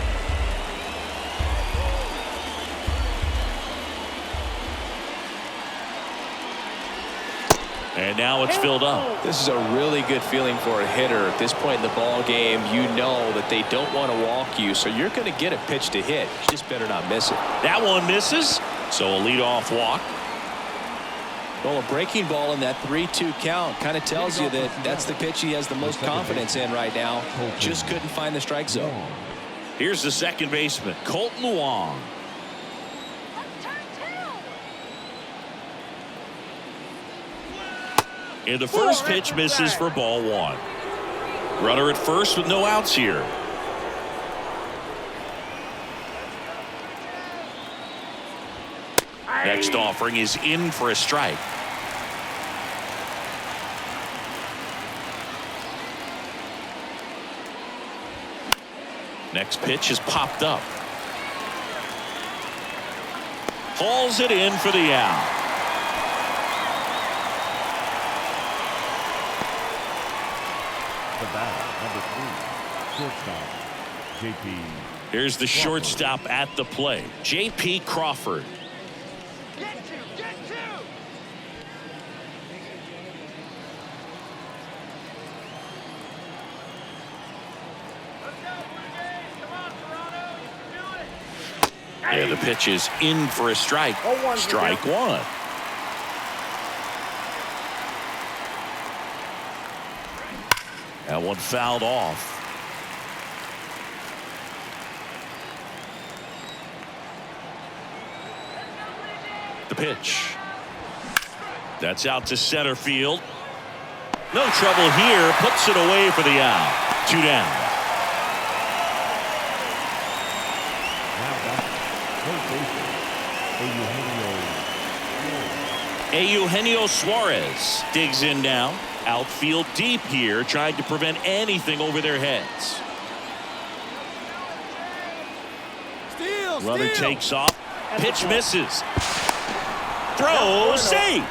And now it's filled up. This is a really good feeling for a hitter at this point in the ball game. You know that they don't want to walk you, so you're going to get a pitch to hit. You just better not miss it. That one misses, so a leadoff walk. Well, a breaking ball in that 3-2 count kind of tells you that that's the pitch he has the most confidence in right now. Just couldn't find the strike zone. Here's the second baseman, Colton Wong. And the first pitch misses for ball one. Runner at first with no outs here. Next offering is in for a strike. Next pitch is popped up. Hauls it in for the out. The batter, number 3, shortstop, J.P. Here's the shortstop at the plate, J.P. Crawford. And the pitch is in for a strike. Strike one. That one fouled off. The pitch. That's out to center field. No trouble here. Puts it away for the out. 2 down. Eugenio Suarez digs in now. Outfield deep here, trying to prevent anything over their heads. Runner takes off. Pitch misses. Throw safe.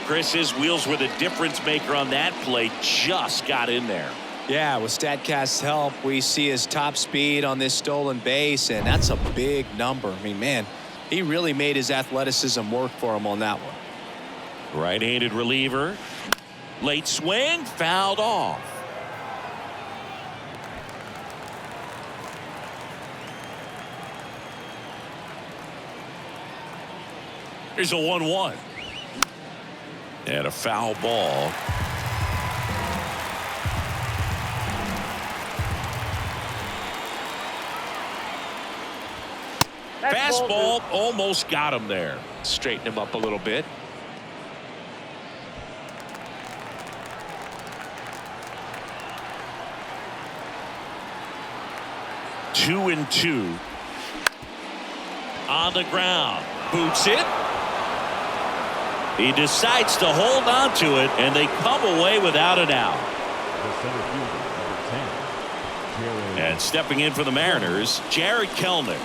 Chris, wheels were the difference maker on that play. Just got in there. Yeah, with StatCast's help, we see his top speed on this stolen base, and that's a big number. I mean, man, he really made his athleticism work for him on that one. Right-handed reliever. Late swing, fouled off. Here's a 1-1. And a foul ball. Fastball almost got him there. Straighten him up a little bit. Two and two. On the ground. Boots it. He decides to hold on to it, and they come away without an out. The center fielder, number 10, And stepping in for the Mariners, Jared Kelnick.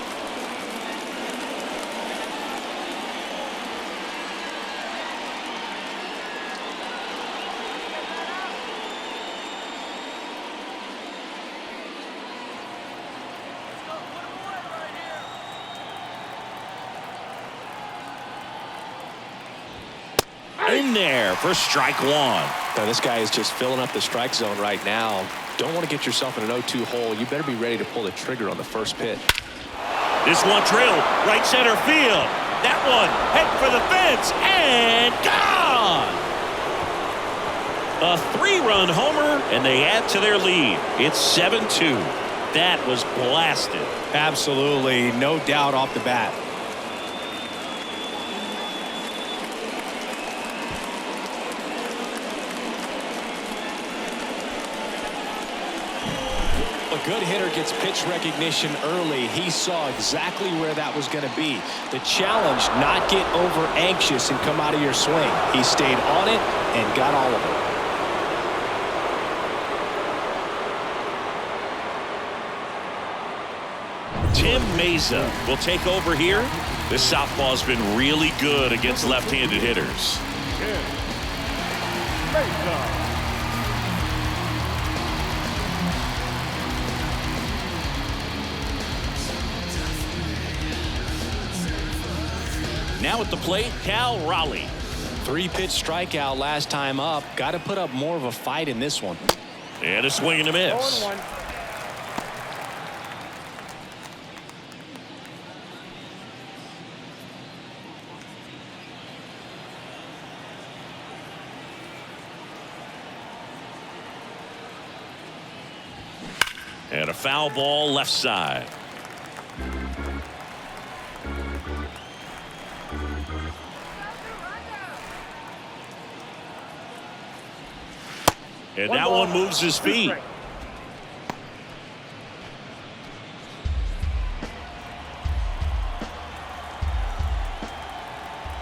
In there for strike one. Now, this guy is just filling up the strike zone right now. Don't want to get yourself in an 0-2 hole. You better be ready to pull the trigger on the first pitch. This one drilled right center field. That one head for the fence and gone. A 3-run homer, and they add to their lead. It's 7-2. That was blasted. Absolutely, no doubt off the bat. A good hitter gets pitch recognition early. He saw exactly where that was going to be. The challenge, not get over anxious and come out of your swing. He stayed on it and got all of it. Tim Meza will take over here. This southpaw's been really good against left-handed hitters. Bassitt. Now at the plate, Cal Raleigh. 3-pitch strikeout last time up. Got to put up more of a fight in this one. And a swing and a miss. 0-1. And a foul ball left side. And that one moves his feet.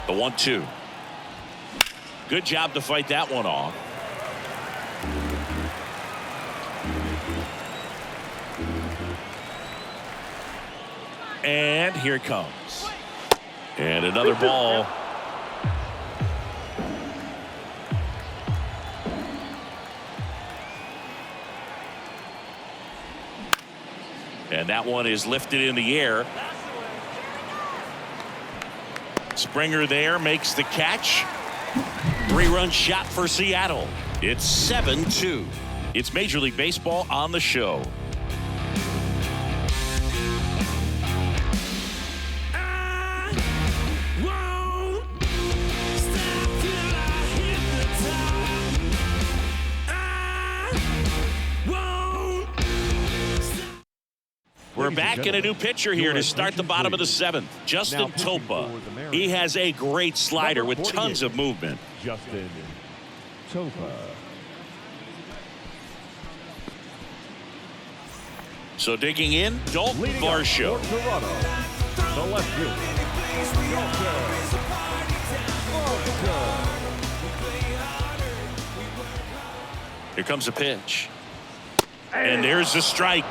The 1-2. Good job to fight that one off. And here it comes. And another ball. And that one is lifted in the air. Springer there makes the catch. 3-run shot for Seattle. It's 7-2. It's Major League Baseball on the show. We're back in a new pitcher here to start the bottom of the 7th. Justin Topa. He has a great slider with tons of movement. Justin Topa. So digging in, Dalton Leading Varsho. up for Toronto, the left fielder, Here comes a pitch. And there's the strike.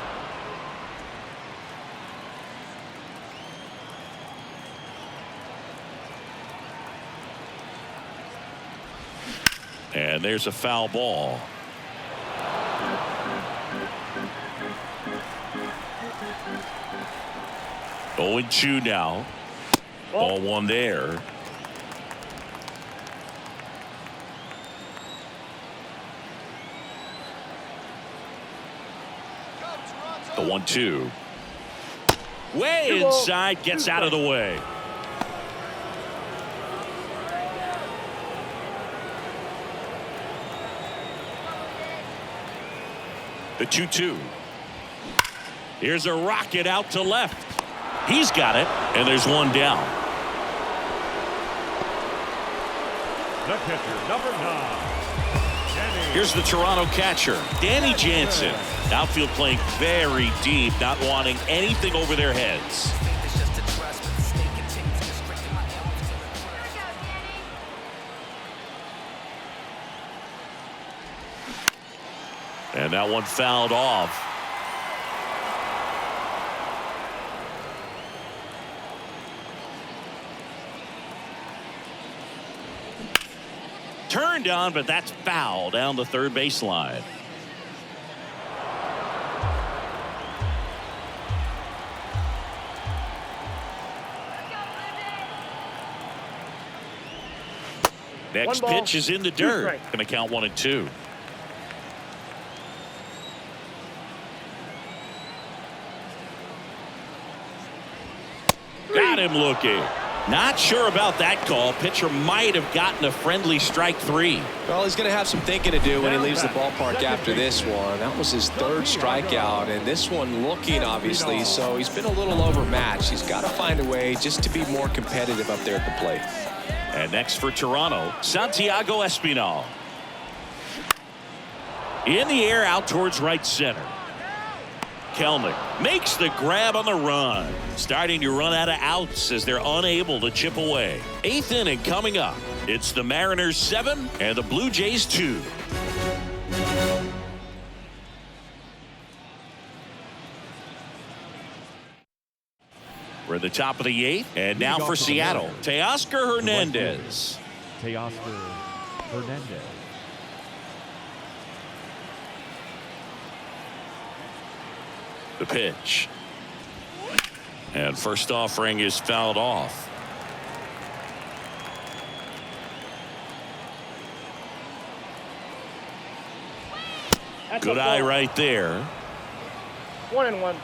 And there's a foul ball. Oh, 0-2 now. Ball one there. The 1-2. Way inside, gets out of the way. The 2-2. Here's a rocket out to left. He's got it, and there's one down. the catcher, number 9. Here's the Toronto catcher, Danny Jansen. Outfield playing very deep, not wanting anything over their heads. And that one fouled off. Turned on, but that's foul down the third baseline. Next pitch is in the dirt. Going to count 1-2. Got him looking. Not sure about that call. Pitcher might have gotten a friendly strike 3. Well, he's going to have some thinking to do when he leaves the ballpark after this one. That was his third strikeout, and this one looking, obviously, so he's been a little overmatched. He's got to find a way just to be more competitive up there at the plate. And next for Toronto, Santiago Espinal. In the air out towards right center. Kelnick makes the grab on the run. Starting to run out of outs as they're unable to chip away. 8th inning coming up. It's the Mariners 7 and the Blue Jays 2. We're at the top of the 8th, and now for Seattle, Teoscar Hernandez. Teoscar Hernandez. The pitch. And first offering is fouled off. That's Good a eye ball. right there. 1-1.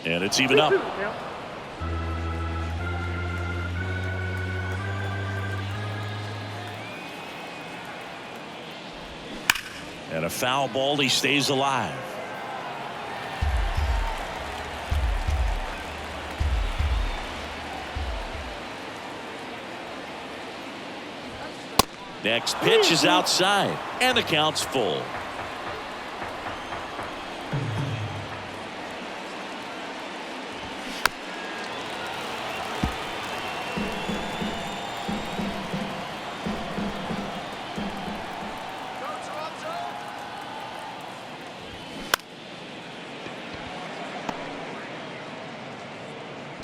And it's even up. Count. And a foul ball. He stays alive. Next pitch is outside, and the count's full.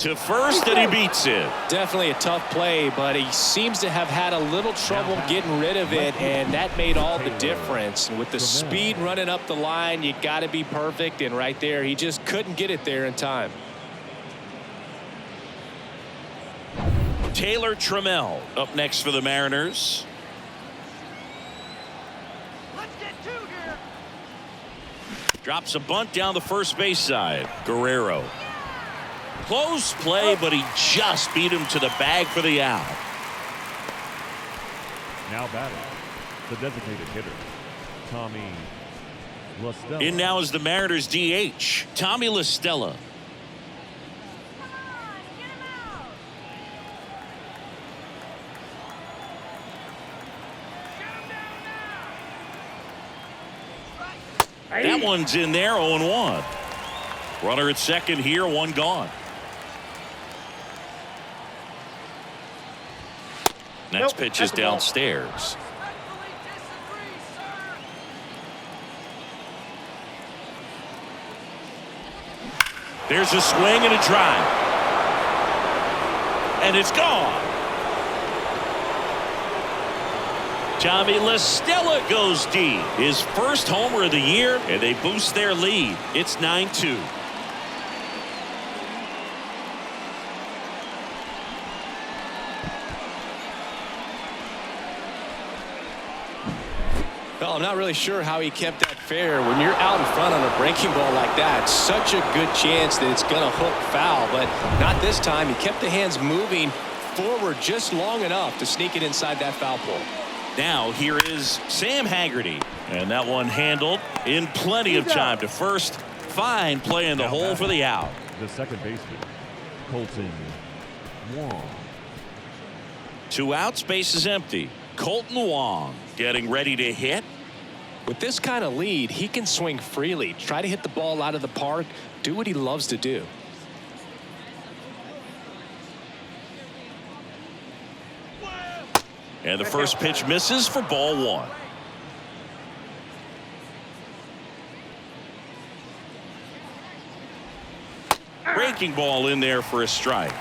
To first, and he beats it. Definitely a tough play, but he seems to have had a little trouble getting rid of it, and that made all the difference. And with the speed running up the line, you got to be perfect, and right there, he just couldn't get it there in time. Taylor Trammell up next for the Mariners. Let's get two here. Drops a bunt down the first base side. Guerrero. Close play, but he just beat him to the bag for the out. Now batting, the designated hitter, Tommy LaStella. In now is the Mariners DH, Tommy LaStella. Come on, get him out. Shut him down now. That one's in there, 0-1. Runner at second here, one gone. Next Nope, pitch that's is a ball. downstairs. Respectfully disagree, sir. There's a swing and a drive. And it's gone. Tommy LaStella goes deep. His first homer of the year, and they boost their lead. It's 9-2. Well, I'm not really sure how he kept that fair. When you're out in front on a breaking ball like that, such a good chance that it's going to hook foul, but not this time. He kept the hands moving forward just long enough to sneak it inside that foul pole. Now here is Sam Haggerty, and that one handled in plenty of time to first. Fine play in the hole for the out. The second baseman, Colton Wong. 2 outs, base is empty. Colton Wong getting ready to hit. With this kind of lead, he can swing freely, try to hit the ball out of the park, do what he loves to do. And the first pitch misses for ball 1. Breaking ball in there for a strike.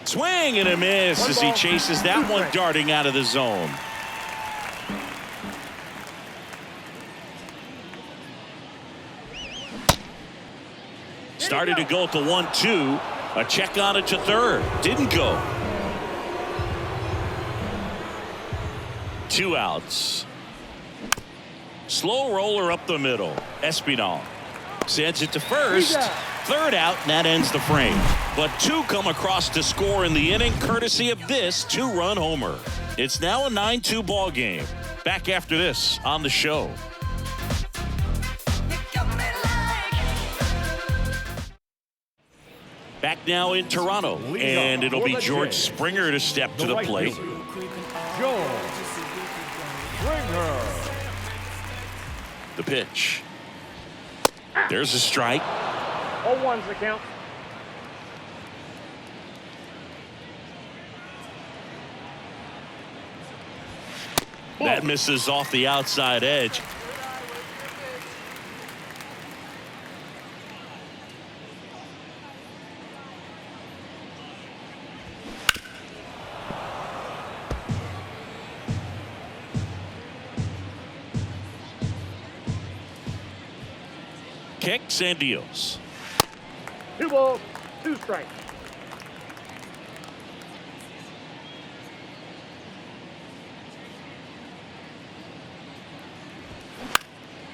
Swing and a miss as he chases that one darting out of the zone. Started to go at the 1-2. A check on it to third. Didn't go. 2 outs. Slow roller up the middle. Espinal sends it to first. Third out, and that ends the frame. But 2 come across to score in the inning, courtesy of this 2-run homer. It's now a 9-2 ball game. Back after this on the show. Back now in Toronto, and it'll be George Springer to step to the plate. George Springer. The pitch. There's a strike. 0-1's the count. That misses off the outside edge. Kicks and deals. 2 balls, 2 strikes.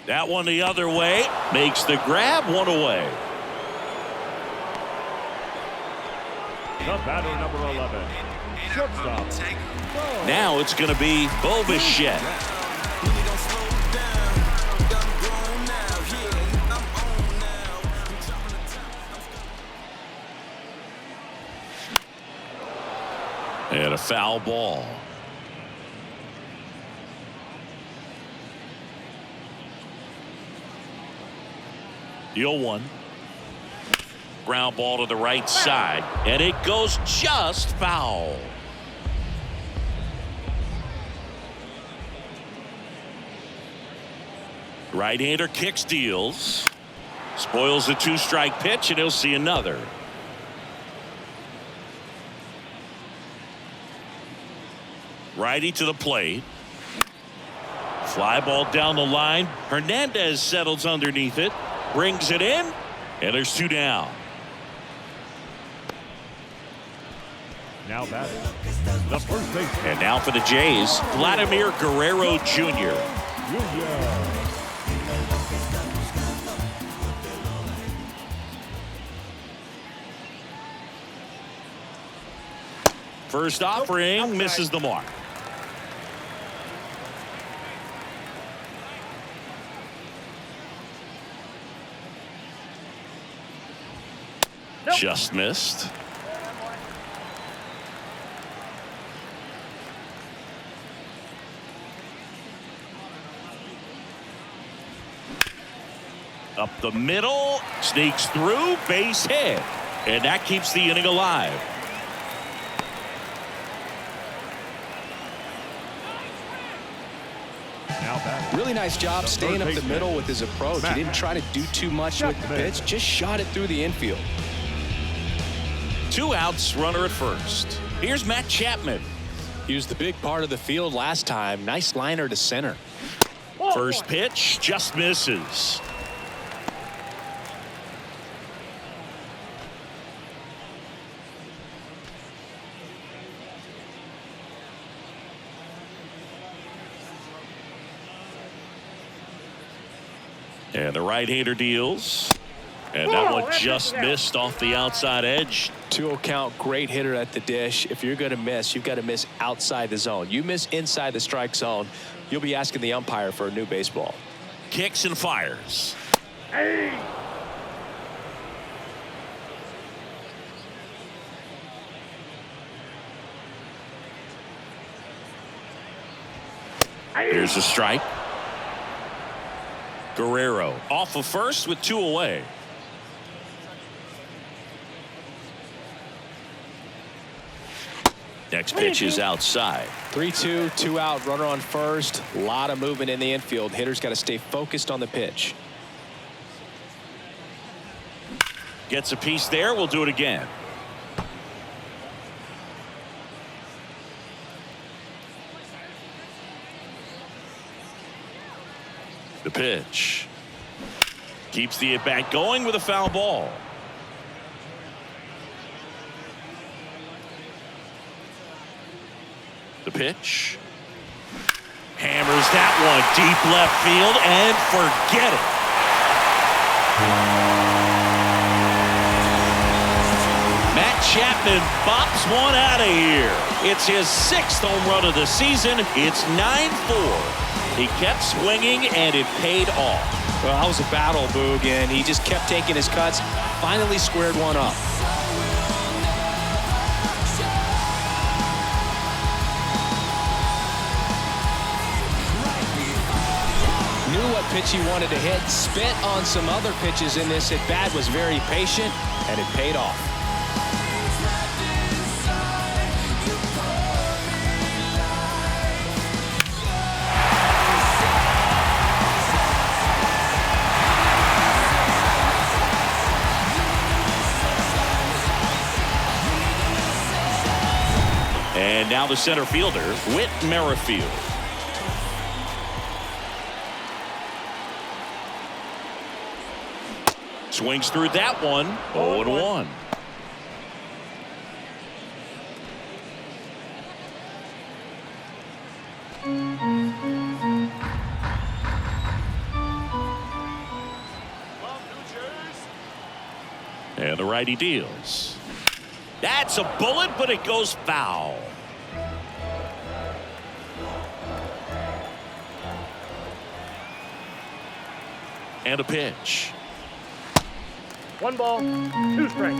That one the other way. Makes the grab, 1 away. The batter, number 11. Shortstop. Now it's going to be Bassitt. And a foul ball. The 0-1. Ground ball to the right side, and it goes just foul. Right-hander kicks, deals. Spoils the 2-strike pitch, and he'll see another. Righty to the plate. Fly ball down the line. Hernandez settles underneath it. Brings it in. And there's 2 down. Now batting, the first baseman. And now for the Jays, Vladimir Guerrero Jr. First offering misses the mark. Just missed. Up the middle, sneaks through, base hit, and that keeps the inning alive. Really nice job staying up the middle with his approach. He didn't try to do too much with the pitch, just shot it through the infield. 2 outs, runner at first. Here's Matt Chapman. He was the big part of the field last time. Nice liner to center. First pitch just misses. And the right-hander deals. And that one just missed off the outside edge. 2-0 count, great hitter at the dish. If you're going to miss, you've got to miss outside the zone. You miss inside the strike zone, you'll be asking the umpire for a new baseball. Kicks and fires. Hey! Here's a strike. Guerrero off of first with 2 away. Next pitch is outside. 3-2, 2 out, runner on first. A lot of movement in the infield. Hitter's got to stay focused on the pitch. Gets a piece there. We'll do it again. The pitch. Keeps the at-bat going with a foul ball. The pitch. Hammers that one deep left field and forget it. Matt Chapman bops one out of here. It's his 6th home run of the season. It's 9-4. He kept swinging and it paid off. Well, that was a battle, Boog, and he just kept taking his cuts. Finally squared one up. Knew what pitch he wanted to hit. Spent on some other pitches in this at bat. Was very patient, and it paid off. Now the center fielder, Whit Merrifield. Swings through that one. 0-1. And the righty deals. That's a bullet, but it goes foul. And a pitch. 1 ball, 2 strikes.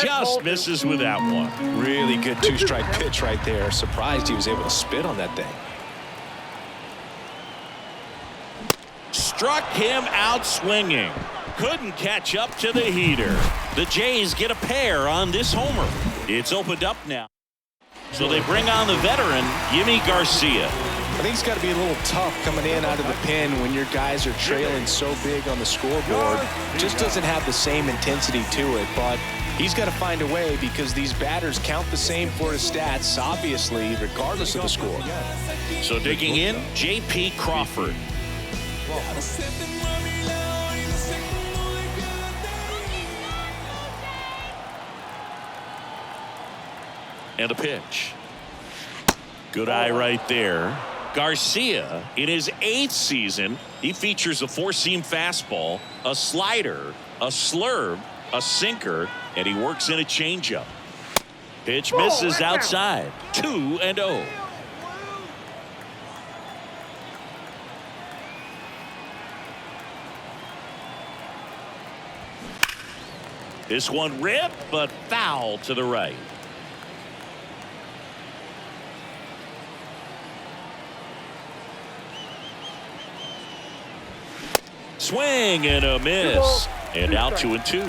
Just misses with that one. Really good 2-strike pitch right there. Surprised he was able to spit on that thing. Struck him out swinging. Couldn't catch up to the heater. The Jays get a pair on this homer. It's opened up now. So they bring on the veteran, Yimi Garcia. I think it's got to be a little tough coming in out of the pen when your guys are trailing so big on the scoreboard. Just doesn't have the same intensity to it, but he's got to find a way because these batters count the same for his stats, obviously, regardless of the score. So digging in, J.P. Crawford. And a pitch. Good eye right there. Garcia, in his 8th season, he features a 4-seam fastball, a slider, a slurve, a sinker, and he works in a changeup. Pitch misses outside. 2-0. This one ripped, but foul to the right. Swing and a miss. And out 2-2.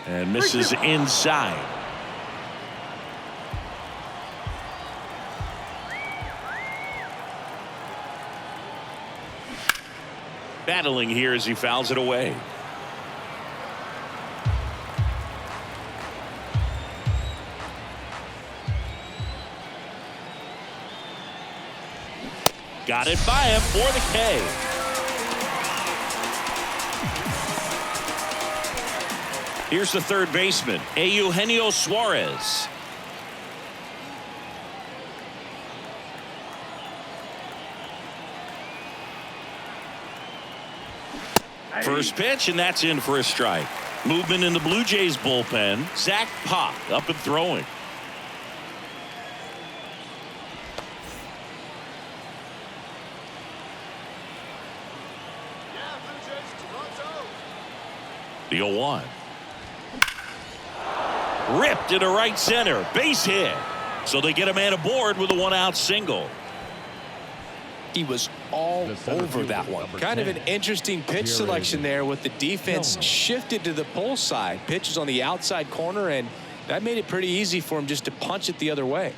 And misses inside. Battling here as he fouls it away. Got it by him for the K. Here's the third baseman, Eugenio Suarez. First pitch, and that's in for a strike. Movement in the Blue Jays bullpen. Zach Pop up and throwing. The 0-1. Ripped into right center. Base hit. So they get a man aboard with a 1-out single. He was all over that one. Kind of an interesting pitch selection there with the defense shifted to the pull side. Pitch is on the outside corner, and that made it pretty easy for him just to punch it the other way.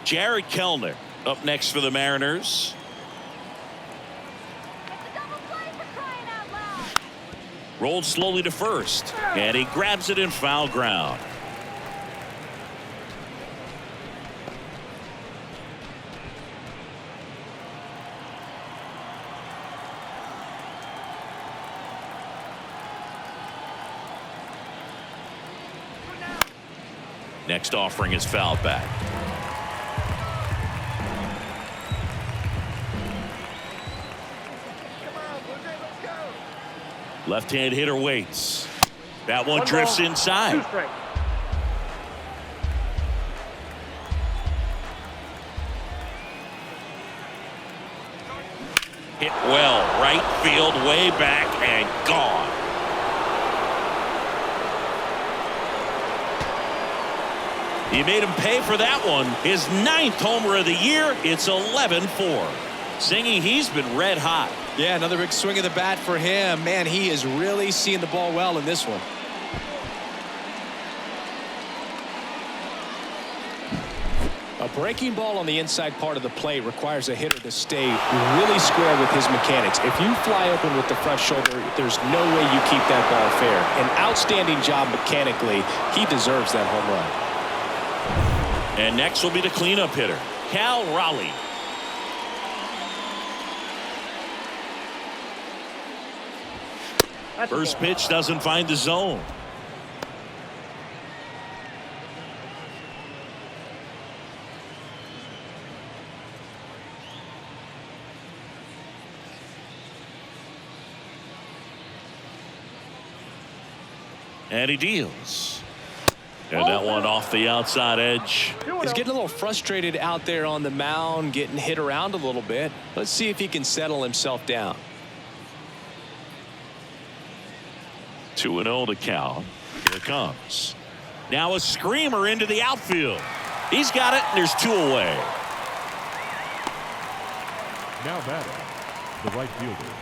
Jared Kellner up next for the Mariners. Rolled slowly to first, and he grabs it in foul ground. Next offering is fouled back. Left-hand hitter waits. That one drifts inside. 2 strikes. Hit well, right field, way back, and gone. He made him pay for that one. His 9th homer of the year. It's 11-4. Singing, he's been red hot. Yeah, another big swing of the bat for him. Man, he is really seeing the ball well in this one. A breaking ball on the inside part of the plate requires a hitter to stay really square with his mechanics. If you fly open with the front shoulder, there's no way you keep that ball fair. An outstanding job mechanically. He deserves that home run. And next will be the cleanup hitter, Cal Raleigh. First pitch doesn't find the zone. And he deals. And that one off the outside edge. He's getting a little frustrated out there on the mound, getting hit around a little bit. Let's see if he can settle himself down. 2-0 to Cal. Here it comes. Now a screamer into the outfield. He's got it, and there's 2 away. Now batting, the right fielder,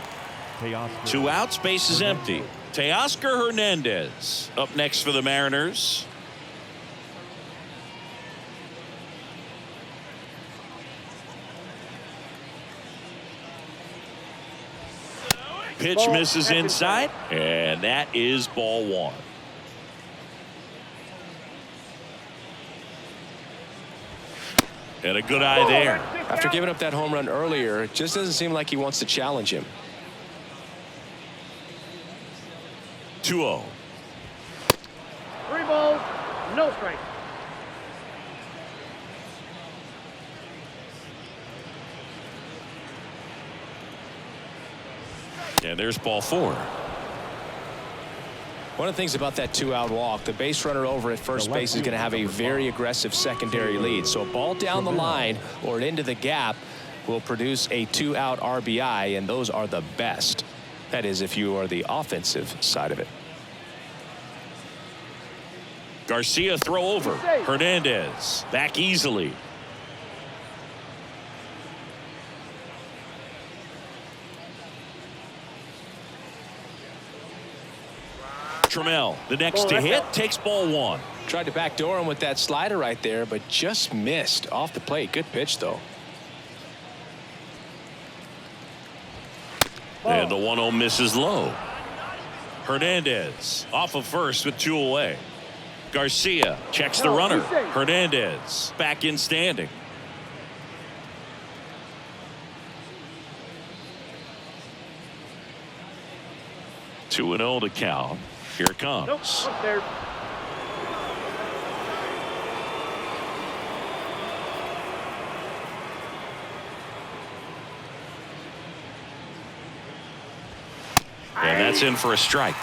Teoscar. 2 outs, base is empty. Teoscar Hernandez up next for the Mariners. Pitch misses inside, and that is ball 1. And a good eye there. After giving up that home run earlier, it just doesn't seem like he wants to challenge him. 2-0. 3 balls, no strikes. And there's ball 4. One of the things about that 2-out walk, the base runner over at first base is going to have a very aggressive secondary lead. So a ball down the line or into the gap will produce a 2-out RBI, and those are the best. That is, if you are the offensive side of it. Garcia throw over. Hernandez back easily. Trammell, the next to hit, takes ball 1. Tried to backdoor him with that slider right there, but just missed off the plate. Good pitch, though. And the 1-0 misses low. Hernandez off of first with 2 away. Garcia checks the runner. Hernandez back in standing. Two and 0 to Cal. Here it comes. Nope, up there. And that's in for a strike.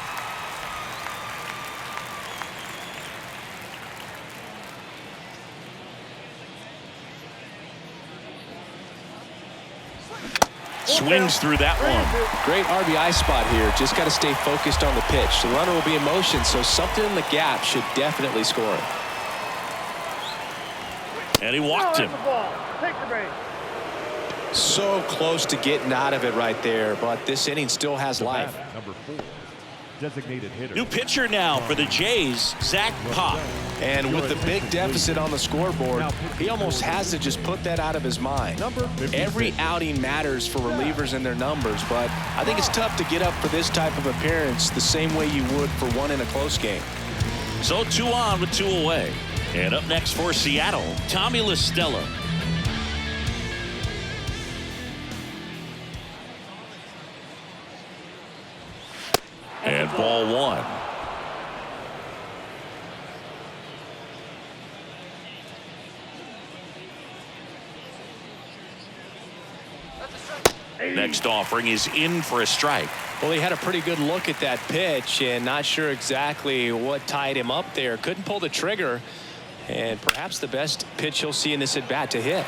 Swings through that one. Great RBI spot here. Just got to stay focused on the pitch. The runner will be in motion, so something in the gap should definitely score it. And he walked him. Take the base. So close to getting out of it right there, but this inning still has life. Number 4, designated hitter. New pitcher now for the Jays, Zach Pop. And with the big deficit on the scoreboard, he almost has to just put that out of his mind. Every outing matters for relievers and their numbers, but I think it's tough to get up for this type of appearance the same way you would for one in a close game. So 2 on with 2 away. And up next for Seattle, Tommy La Stella. And ball 1. Next offering is in for a strike. Well, he had a pretty good look at that pitch and not sure exactly what tied him up there. Couldn't pull the trigger, and perhaps the best pitch he'll see in this at bat to hit.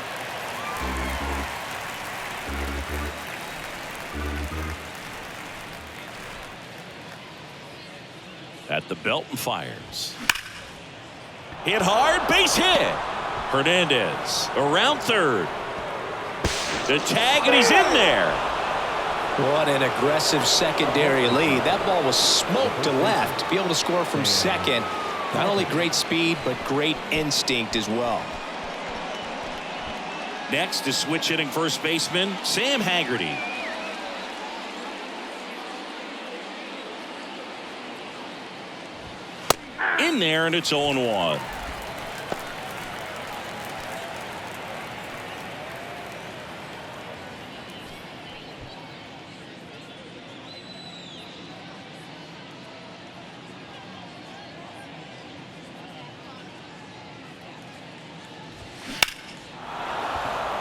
At the belt and fires. Hit hard, base hit. Hernandez around third. The tag, and he's in there. What an aggressive secondary lead. That ball was smoked to left. To be able to score from second, not only great speed, but great instinct as well. Next is switch hitting first baseman Sam Haggerty. In there, and it's 0-1.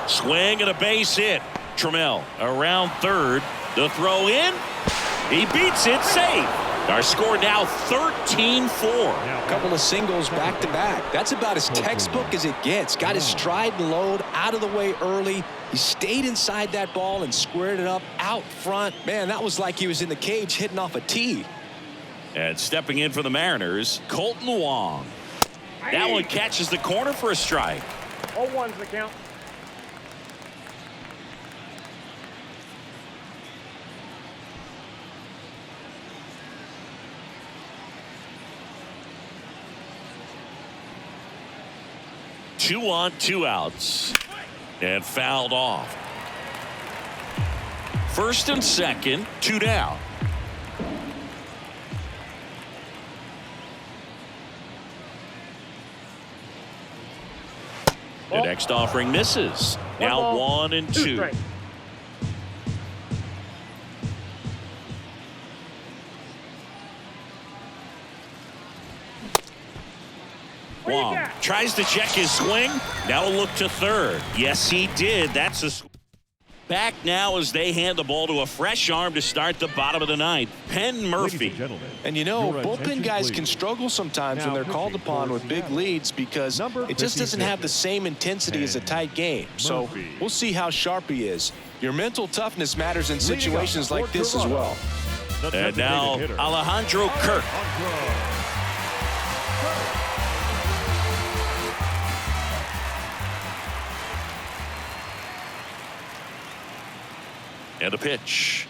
Swing and a base hit. Trammell around third. The throw in. He beats it. Safe. Our score now 13-4. A couple of singles back to back. That's about as textbook as it gets. Got his stride and load out of the way early. He stayed inside that ball and squared it up out front. Man, that was like he was in the cage hitting off a tee. And stepping in for the Mariners, Colton Wong. That one catches the corner for a strike. 0-1's the count. Two on, two outs. And fouled off. First and second, two down. The next offering misses. Now 1 and 2. Wong tries to check his swing. Now a look to third. Yes, he did. That's a back now as they hand the ball to a fresh arm to start the bottom of the ninth. Penn Murphy. And you know, bullpen guys can struggle sometimes when they're called upon with big leads because it just doesn't have the same intensity as a tight game. So we'll see how sharp he is. Your mental toughness matters in situations like this as well. And now Alejandro Kirk. And a pitch.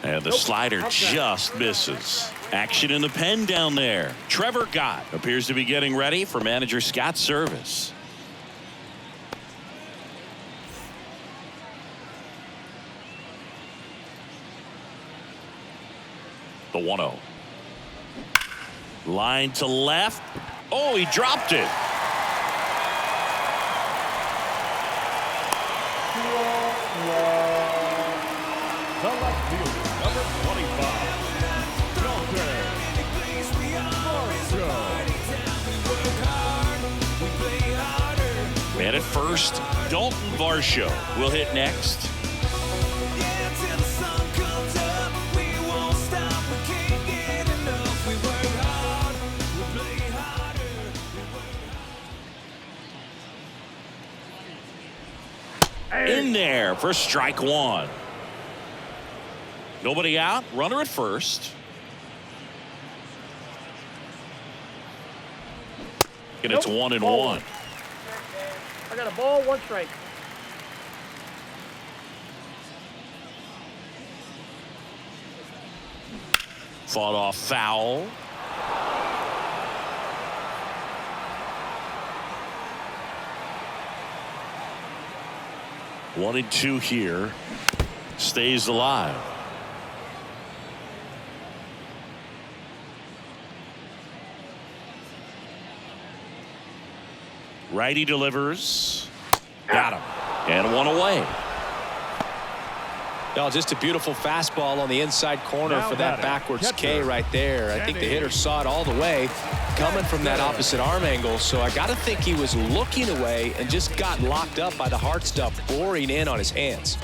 And the slider just misses. Action in the pen down there. Trevor Gott appears to be getting ready for manager Scott's service. The 1-0. Line to left. Oh, he dropped it. The left fielder, number 25, Man at first, Dalton Varsho will hit next. In there for strike one. Nobody out, runner at first. And it's 1-1. I got a ball, 1 strike. Fought off foul. One and 2 here. Stays alive. Righty delivers. Got him. And one away. Oh, just a beautiful fastball on the inside corner for that backwards K right there. I think the hitter saw it all the way coming from that opposite arm angle. So I got to think he was looking away and just got locked up by the hard stuff boring in on his hands.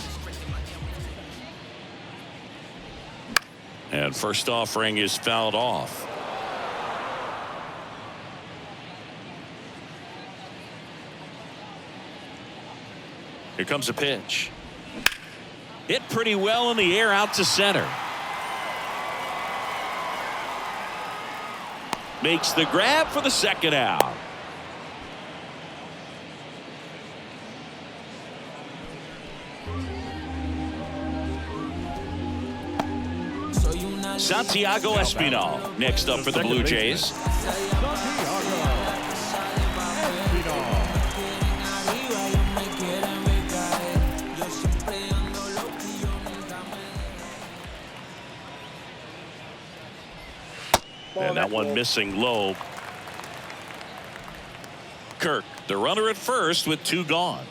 And first offering is fouled off. Here comes a pitch. Hit pretty well in the air out to center. Makes the grab for the second out. Santiago Espinal next up for the Blue Jays. That one missing low. Kirk, the runner at first with 2 gone.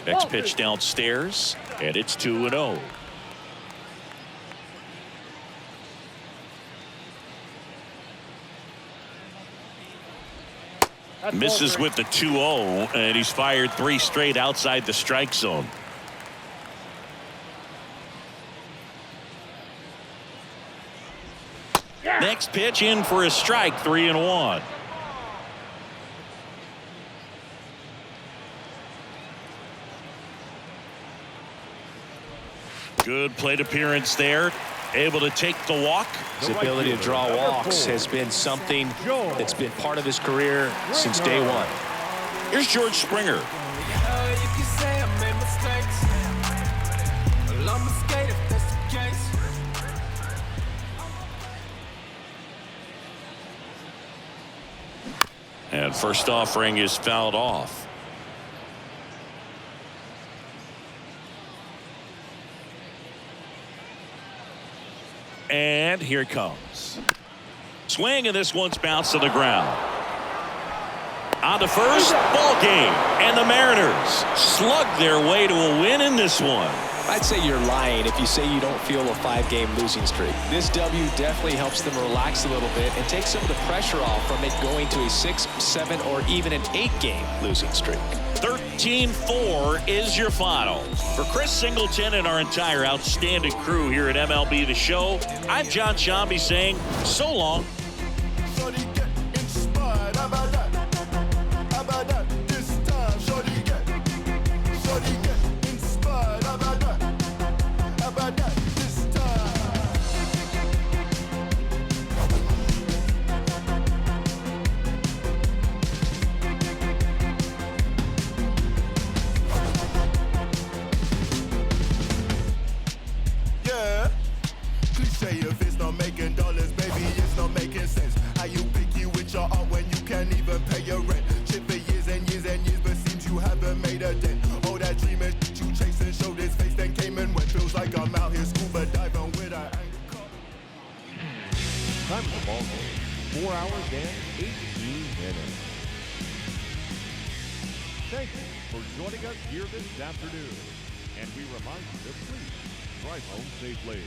Next pitch downstairs, and it's 2-0. Misses with the 2-0, and he's fired 3 straight outside the strike zone. Next pitch in for a strike, 3-1. Good plate appearance there. Able to take the walk. His ability to draw walks has been something that's been part of his career since day one. Here's George Springer. You can say I made mistakes. Well, I'm a skater, if that's the case. And first offering is fouled off. And here it comes. Swing, and this one's bounced to the ground. On to first, ball game. And the Mariners slug their way to a win in this one. I'd say you're lying if you say you don't feel a 5-game losing streak. This W definitely helps them relax a little bit and take some of the pressure off from it going to a 6, 7, or even an 8-game losing streak. 13-4 is your final. For Chris Singleton and our entire outstanding crew here at MLB The Show, I'm John Shambi saying so long. If it's not making dollars, baby, it's not making sense. How you picky with your art when you can't even pay your rent? Shit for years and years and years, but seems you haven't made a dent. All that dreaming you chasing, showed his face, then came and went. Feels like I'm out here scuba diving with an anchor. Time of the ball game, 4 hours and 18 minutes. Thank you for joining us here this afternoon. And we remind you to please drive home safely.